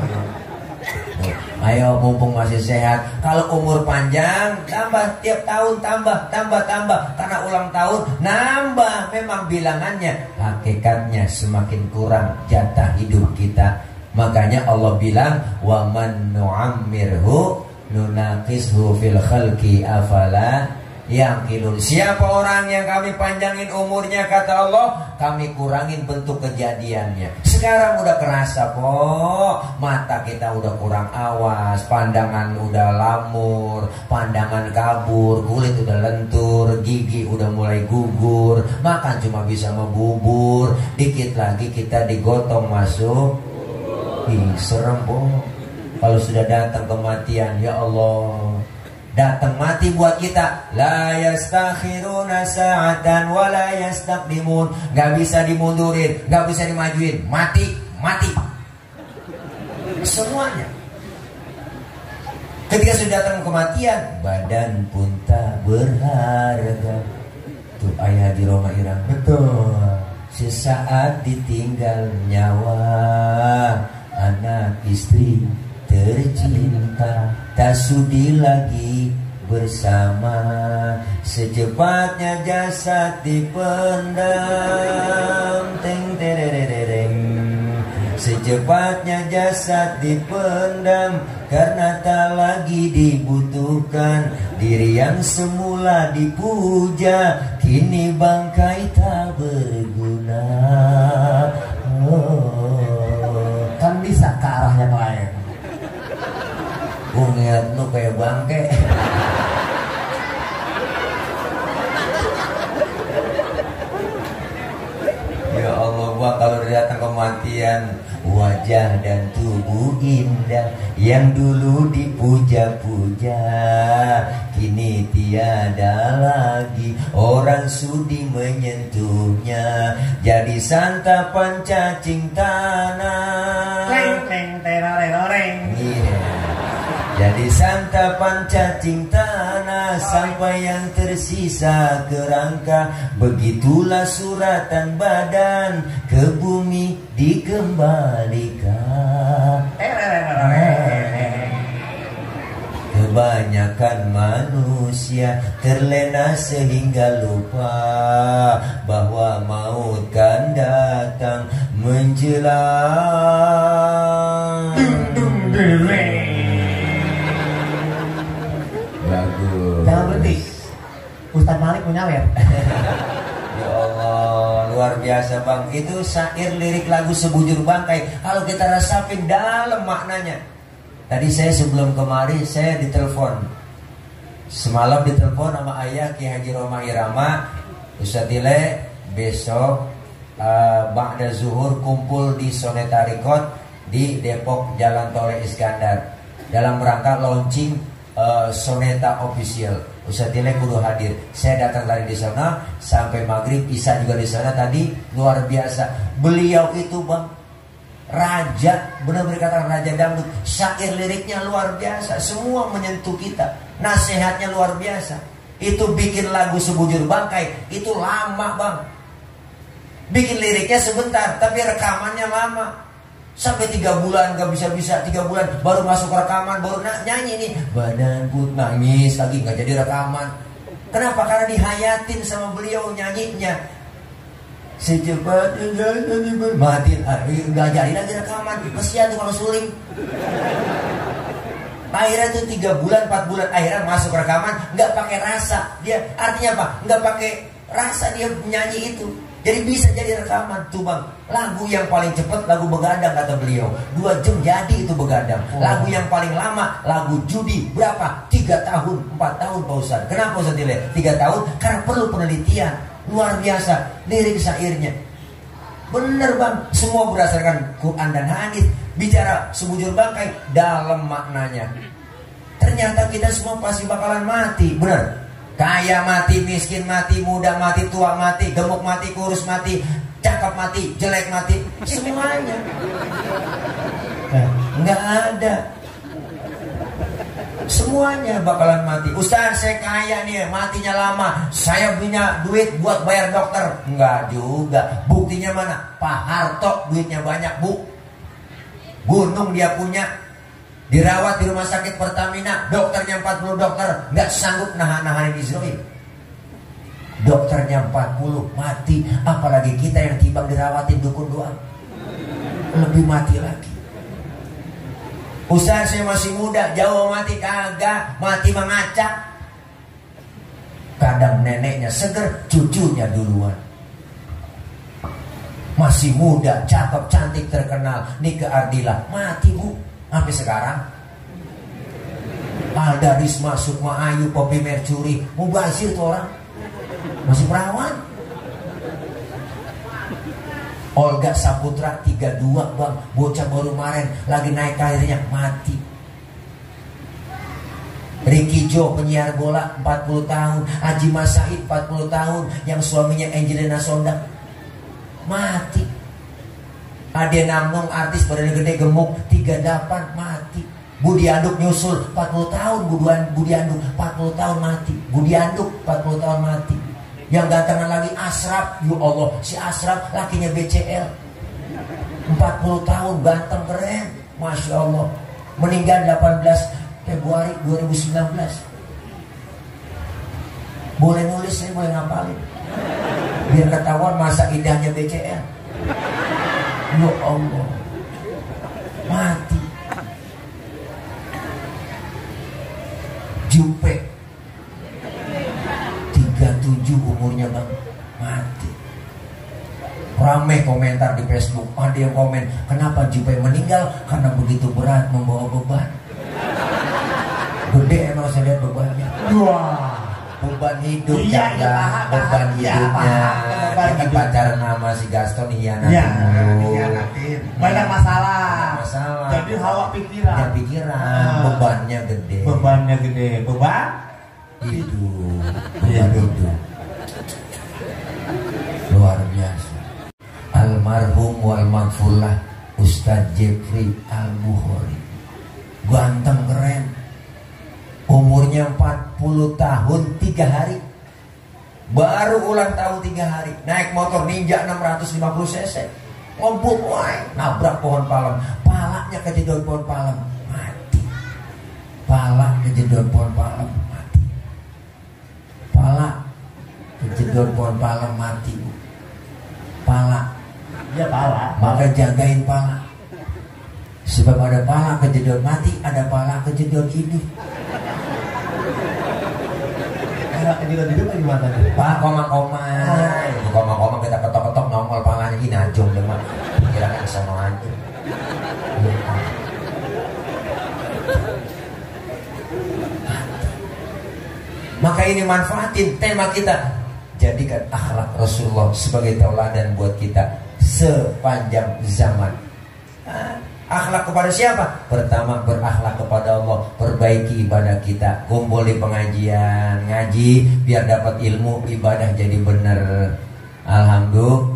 Ayo mumpung masih sehat. Kalau umur panjang tambah, tiap tahun tambah. Karena ulang tahun nambah. Memang bilangannya, hakikatnya semakin kurang jatah hidup kita. Makanya Allah bilang, wa man nu'ammirhu nunaqishu fil khalqi afala yaqilun. Siapa orang yang kami panjangin umurnya, kata Allah, kami kurangin bentuk kejadiannya. Sekarang udah kerasa kok, mata kita udah kurang awas, pandangan udah lamur, pandangan kabur, kulit udah lentur, gigi udah mulai gugur, makan cuma bisa ngebubur. Dikit lagi kita digotong masuk. Ih, serem kok kalau sudah datang kematian. Ya Allah, datang mati buat kita. La yastakhiruna sa'atan wa la yastaqdimun. Gak bisa dimundurin, gak bisa dimajuin. Mati semuanya. Ketika sudah datang kematian, badan pun tak berharga. Tuh ayah di Roma Irang. Betul. Sesaat ditinggal nyawa, anak istri tercinta, tak sudi lagi bersama. Secepatnya jasad dipendam, teng terereng. Secepatnya jasad dipendam, karena tak lagi dibutuhkan. Diri yang semula dipuja, kini bangkai tak berguna. Kan bisa ke arah yang lain. Gue ngeliat lu kayak bangke. Ya Allah, gua kalau datang kematian, wajah dan tubuh indah yang dulu dipuja-puja, kini tiada lagi orang sudi menyentuhnya. Jadi santapan cacing tanah. Iya. Jadi santapan cacing tanah sampai yang tersisa kerangka. Begitulah suratan badan ke bumi dikembalikan. Kebanyakan manusia terlena sehingga lupa bahwa maut kan datang menjelang. Bagus. Jangan berhenti. Ustaz Malik punya ler. Ya Allah, luar biasa bang. Itu syair lirik lagu Sebujur Bangkai. Kalau kita rasapin dalam maknanya. Tadi saya sebelum kemari saya ditelepon. Semalam ditelepon sama ayah Ki Haji Roma Irama. Ustaz Ile besok ba'da zuhur kumpul di Soneta Record di Depok Jalan Tole Iskandar dalam rangka launching Soneta Official. Ustaz Ile kudu hadir. Saya datang dari di sana sampai maghrib, Isya juga di sana tadi. Luar biasa. Beliau itu bang raja, benar-benar kata raja dangdut. Syair liriknya luar biasa, semua menyentuh kita. Nasihatnya luar biasa. Itu bikin lagu Sebujur Bangkai itu lama bang. Bikin liriknya sebentar, tapi rekamannya lama. Sampai 3 bulan gak bisa-bisa, 3 bulan baru masuk rekaman, baru nyanyi nih. Badanku nangis lagi, gak jadi rekaman. Kenapa? Karena dihayatin sama beliau nyanyinya. Secepatnya mati, gak jadi lagi rekaman. Kesian tuh kalau suling. Akhirnya tuh 3 bulan, 4 bulan, akhirnya masuk rekaman, gak pakai rasa. Dia artinya apa? Gak pakai rasa dia nyanyi itu. Jadi bisa jadi rekaman tuh bang. Lagu yang paling cepat lagu Begadang kata beliau 2 jam jadi itu Begadang. Lagu yang paling lama lagu Judi berapa? 3 tahun 4 tahun Pak Ustaz. Kenapa Ustaz Ile? 3 tahun karena perlu penelitian. Luar biasa lirik syairnya. Bener bang. Semua berdasarkan Quran dan hadis. Bicara Sebujur Bangkai dalam maknanya. Ternyata kita semua pasti bakalan mati. Bener. Kaya mati, miskin mati, muda mati, tua mati, gemuk mati, kurus mati, cakep mati, jelek mati, semuanya. Nggak ada. Semuanya bakalan mati. Ustaz saya kaya nih, matinya lama. Saya punya duit buat bayar dokter. Enggak juga. Buktinya mana? Pak Harto duitnya banyak bu. Gunung dia punya. Dirawat di rumah sakit Pertamina, dokternya 40 dokter, nggak sanggup nahan-nahanin Israel. Dokternya 40 mati, apalagi kita yang timbang dirawatin dukun doang, lebih mati lagi. Ustaz saya masih muda, jauh mati kagak, mati mengacak. Kadang neneknya seger, cucunya duluan. Masih muda, cakep, cantik, terkenal, Nike Ardila, mati bu. Sampai sekarang Alda Risma, Sukma Ayu, Poppy Mercury, mubazir tuh orang masih perawan. Olga Saputra 32 bang, bocah baru kemarin lagi naik karirnya mati. Ricky Joe penyiar bola 40 tahun, Haji Mas Said 40 tahun yang suaminya Angelina Sondakh mati. Ade Namnong artis badan gede gemuk 38 mati. Budi Anduk nyusul 40 tahun. Budi Anduk 40 tahun mati. Budi Anduk 40 tahun mati. Yang gantengan lagi Ashraf. Ya Allah si Ashraf lakinya BCL 40 tahun ganteng keren. Masya Allah. meninggal 18 Februari 2019. Boleh nulis, saya boleh ngapalin biar ketahuan masa indahnya BCL. Ya Allah, mati. Jupe 37 umurnya bang, mati. Rame komentar di Facebook, ada yang komen, kenapa Jupe meninggal? Karena begitu berat membawa beban. Gede emang saya lihat bebannya. Wah, Beban hidup, iya, ya, beban hidupnya. Kita pacaran sama si Gaston hianatin. Banyak masalah. Jadi hawa pikiran. Ya pikiran, bebannya gede. Beban hidup. Beban hidup. Luar biasa. Almarhum wal maghfurlah Ustadz Jeffrey Al-Bukhari. Ganteng keren. Umurnya 40 tahun 3 hari. Baru ulang tahun 3 hari. Naik motor Ninja 650 cc. Ngompul, nabrak pohon palem. Palanya kejedot pohon palem, mati. Pala kejedot pohon palem, mati. Pala kejedot pohon palem, mati. Pala. Ya pala. Maka jagain pala. Sebab ada pala kejedot mati, ada pala kejedot hidup. Kejedot hidup gimana? Pak, koma-koma kita ketok-ketok nongol palanya ini najong deh mah. Pikirannya kesana aja. Maka ini manfaatin tema kita. Jadikan akhlak Rasulullah sebagai tauladan buat kita sepanjang zaman. Akhlak kepada siapa? Pertama, berakhlak kepada Allah. Perbaiki ibadah kita. Kumpul di pengajian, ngaji biar dapat ilmu, ibadah jadi benar. Alhamdulillah.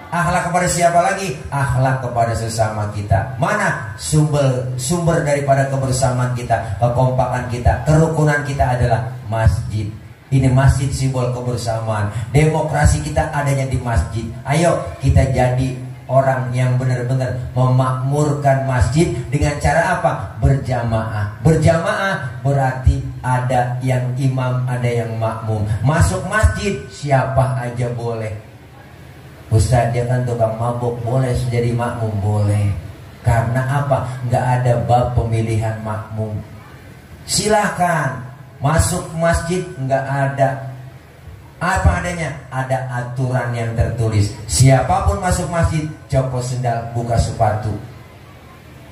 Akhlak kepada siapa lagi? Akhlak kepada sesama kita. Mana sumber daripada kebersamaan kita, kekompakan kita, kerukunan kita adalah masjid. Ini masjid simbol kebersamaan. Demokrasi kita adanya di masjid. Ayo kita jadi orang yang benar-benar memakmurkan masjid dengan cara apa? Berjamaah. Berjamaah berarti ada yang imam, ada yang makmum. Masuk masjid siapa aja boleh. Ustaz, dia kan tukang mabuk, boleh jadi makmum? Boleh. Karena apa? Nggak ada bab pemilihan makmum. Silahkan masuk masjid, nggak ada apa adanya, ada aturan yang tertulis. Siapapun masuk masjid, copot sendal, buka sepatu.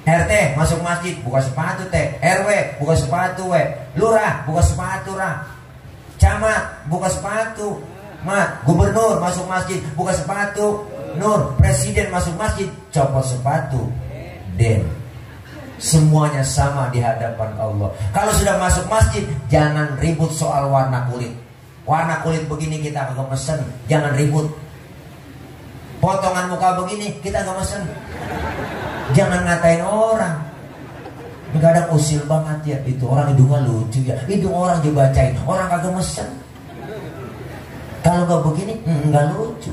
RT masuk masjid, buka sepatu teh. RW buka sepatu we. Lurah buka sepatu rah. Camat buka sepatu. Mat, gubernur masuk masjid, buka sepatu. Nur, presiden masuk masjid, copot sepatu. Den, semuanya sama di hadapan Allah. Kalau sudah masuk masjid, jangan ribut soal warna kulit. Warna kulit begini kita agak mesen, jangan ribut. Potongan muka begini kita agak mesen, jangan ngatain orang. Kadang usil banget ya, itu orang hidungnya lucu ya, hidung orang dibacain, orang kagak mesen. Kalau gak begini, nggak lucu.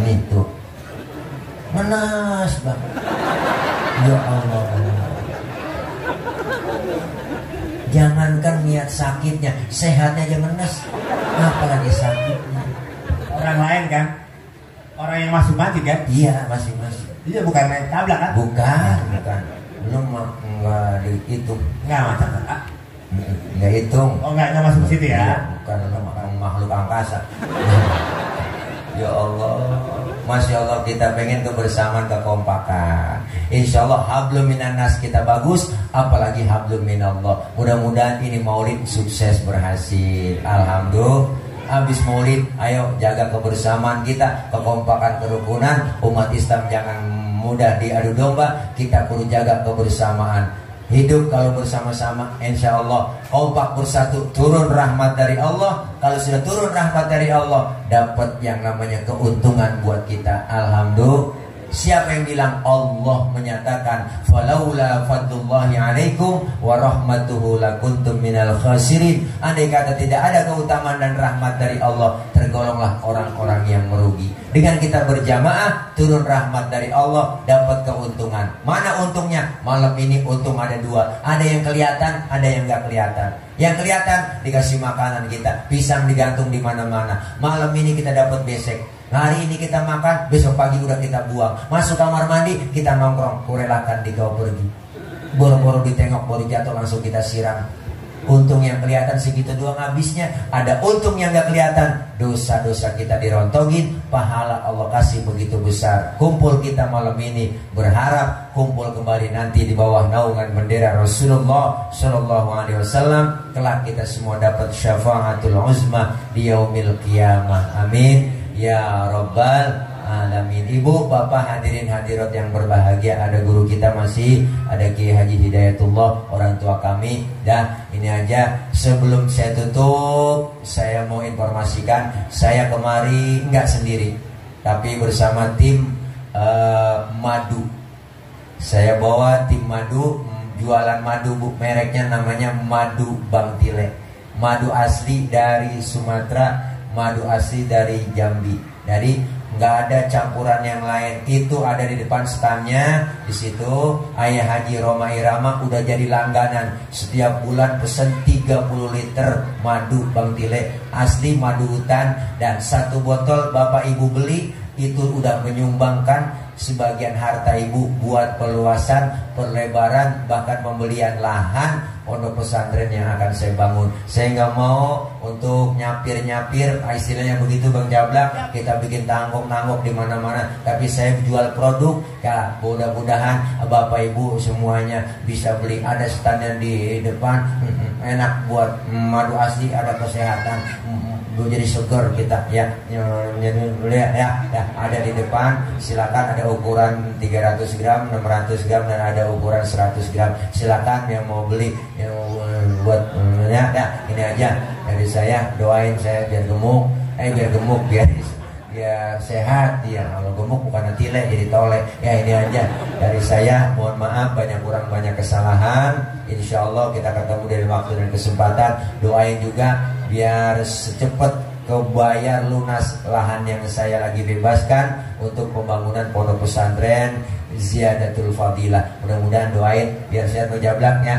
Itu menas banget. Ya Allah. Jangankan niat sakitnya, sehatnya aja menes, apalagi sakitnya. Orang lain kan, orang yang masuk masjid kan? Iya, masing-masing. Dia bukan main tabrak kan? Bukan. Belum nggak dihitung. Nggak macam apa? Nggak hitung. Oh nggak masuk ke situ ya? Bukan makhluk angkasa. Ya Allah, Masya Allah, kita pengen kebersamaan, kekompakan. Insya Allah hablum minan nas kita bagus, apalagi hablum minallah. Mudah-mudahan ini maulid sukses, berhasil. Alhamdulillah. Habis maulid, ayo jaga kebersamaan kita, kekompakan, kerukunan. Umat Islam jangan mudah diadu domba. Kita perlu jaga kebersamaan. Hidup kalau bersama-sama, insya Allah kompak bersatu, turun rahmat dari Allah. Kalau sudah turun rahmat dari Allah, dapat yang namanya keuntungan buat kita. Alhamdulillah. Siapa yang bilang? Allah menyatakan, falaula fadlullahi alaikum wa rahmatuhu lakuntum minal khasirin. Andai kata tidak ada keutamaan dan rahmat dari Allah, tergolonglah orang-orang yang merugi. Dengan kita berjamaah, turun rahmat dari Allah, dapat keuntungan. Mana untungnya? Malam ini untung ada dua. Ada yang kelihatan, ada yang nggak kelihatan. Yang kelihatan dikasih makanan kita, pisang digantung di mana-mana. Malam ini kita dapat besek. Hari ini kita makan, besok pagi udah kita buang. Masuk kamar mandi, kita nongkrong. Kurelakan dikau pergi. Boro-boro ditengok, baru jatuh langsung kita siram. Untung yang kelihatan segitu doang habisnya. Ada untung yang gak kelihatan. Dosa-dosa kita dirontogin, pahala Allah kasih begitu besar. Kumpul kita malam ini, berharap kumpul kembali nanti di bawah naungan bendera Rasulullah Shallallahu Alaihi Wasallam. Kelak kita semua dapat syafaatul uzma di yaumil qiyamah. Amin ya Rabbal Alamin. Ibu, bapak, hadirin hadirat yang berbahagia, ada guru kita masih, ada Kiai Haji Hidayatullah, orang tua kami. Dan ini aja sebelum saya tutup, saya mau informasikan, saya kemari nggak sendiri, tapi bersama tim madu. Saya bawa tim madu, jualan madu, bu, mereknya namanya Madu Bang Tile. Madu asli dari Sumatera, madu asli dari Jambi. Jadi nggak ada campuran yang lain. Itu ada di depan standnya. Di situ Ayah Haji Roma Irama udah jadi langganan. Setiap bulan pesen 30 liter madu Bang Tile, asli madu hutan. Dan satu botol bapak ibu beli, itu udah menyumbangkan sebagian harta ibu buat perluasan, perlebaran, bahkan pembelian lahan pondok pesantren yang akan saya bangun. Saya nggak mau untuk nyapir-nyapir, istilahnya begitu Bang Jablak, kita bikin tanggok-tanggok di mana-mana. Tapi saya jual produk, ya mudah-mudahan bapak ibu semuanya bisa beli. Ada standnya di depan, enak buat madu asli, ada kesehatan. Jadi seger kita ya, ada di depan. Silakan, ada ukuran 300 gram, 600 gram, dan ada ukuran 100 gram. Silakan yang mau beli, yang buat ya, ini aja dari saya. Doain saya biar gemuk, biar sehat ya. Kalau gemuk bukan tile jadi tole ya. Ini aja dari saya. Mohon maaf banyak kurang, banyak kesalahan. Insya Allah kita ketemu dari waktu dan kesempatan. Doain juga biar secepat kebayar lunas lahan yang saya lagi bebaskan untuk pembangunan pondok pesantren Ziyadatul Fadilah. Mudah-mudahan doain biar sehat Jablak ya.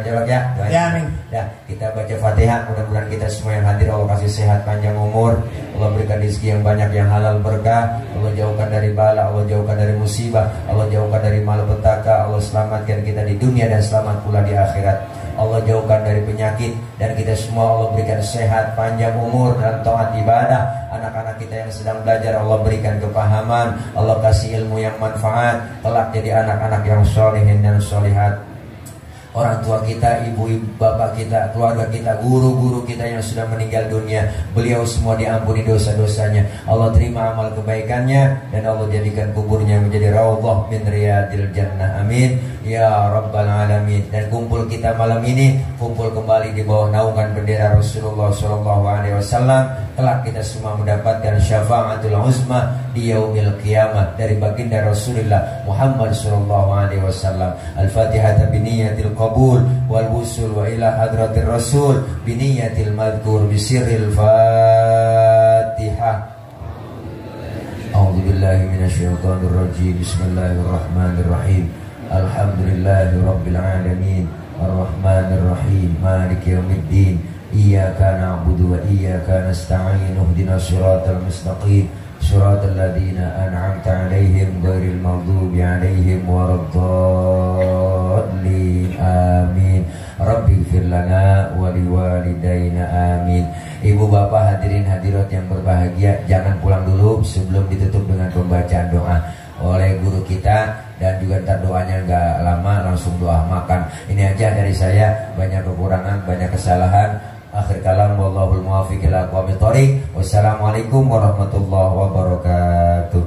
Jablak ya. Doain. Ya, amin. Ya, kita baca Fatihah. Mudah-mudahan kita semua yang hadir Allah kasih sehat panjang umur. Allah berikan rezeki yang banyak, yang halal berkah. Allah jauhkan dari bala, Allah jauhkan dari musibah, Allah jauhkan dari malapetaka. Allah selamatkan kita di dunia dan selamat pula di akhirat. Allah jauhkan dari penyakit, dan kita semua Allah berikan sehat, panjang umur, dan taat ibadah. Anak-anak kita yang sedang belajar Allah berikan kepahaman, Allah kasih ilmu yang manfaat, kelak jadi anak-anak yang sholihin dan sholihat. Orang tua kita, ibu bapak kita, keluarga kita, guru-guru kita yang sudah meninggal dunia, beliau semua diampuni dosa-dosanya. Allah terima amal kebaikannya, dan Allah jadikan kuburnya menjadi raudhah min riyadil jannah. Amin ya Rabbal Alamin. Dan kumpul kita malam ini, kumpul kembali di bawah naungan bendera Rasulullah Shallallahu Alaihi Wasallam. Kelak kita semua mendapatkan syafaatul uzma di yaumil qiyamah dari baginda Rasulullah Muhammad Shallallahu Alaihi Wasallam. Al-Fatihah biniyatil qabul wal wusul wa ila hadratir Rasul biniyatil madhkur bisirril Fatihah. A'udzu billahi minasyaitonir rajim. Bismillahirrahmanirrahim. Alhamdulillahi rabbil alamin. Ar-Rahmanir Rahim. Maliki yaumiddin. Iyyaka na'budu wa iyyaka nasta'in. Ihdinas siratal mustaqim. Siratal ladzina an'amta 'alaihim ghairil maghdubi 'alaihim waladdallin. Amin. Rabbighfir lana wa liwalidayna. Amin. Ibu bapak hadirin hadirat yang berbahagia, jangan pulang dulu sebelum ditutup dengan pembacaan doa oleh guru kita, dan juga ntar doanya nggak lama langsung doa makan. Ini aja dari saya, banyak kekurangan, banyak kesalahan. Akhir kalam, wallahul muwaffiq ila aqwamit thoriq. Wassalamualaikum warahmatullahi wabarakatuh.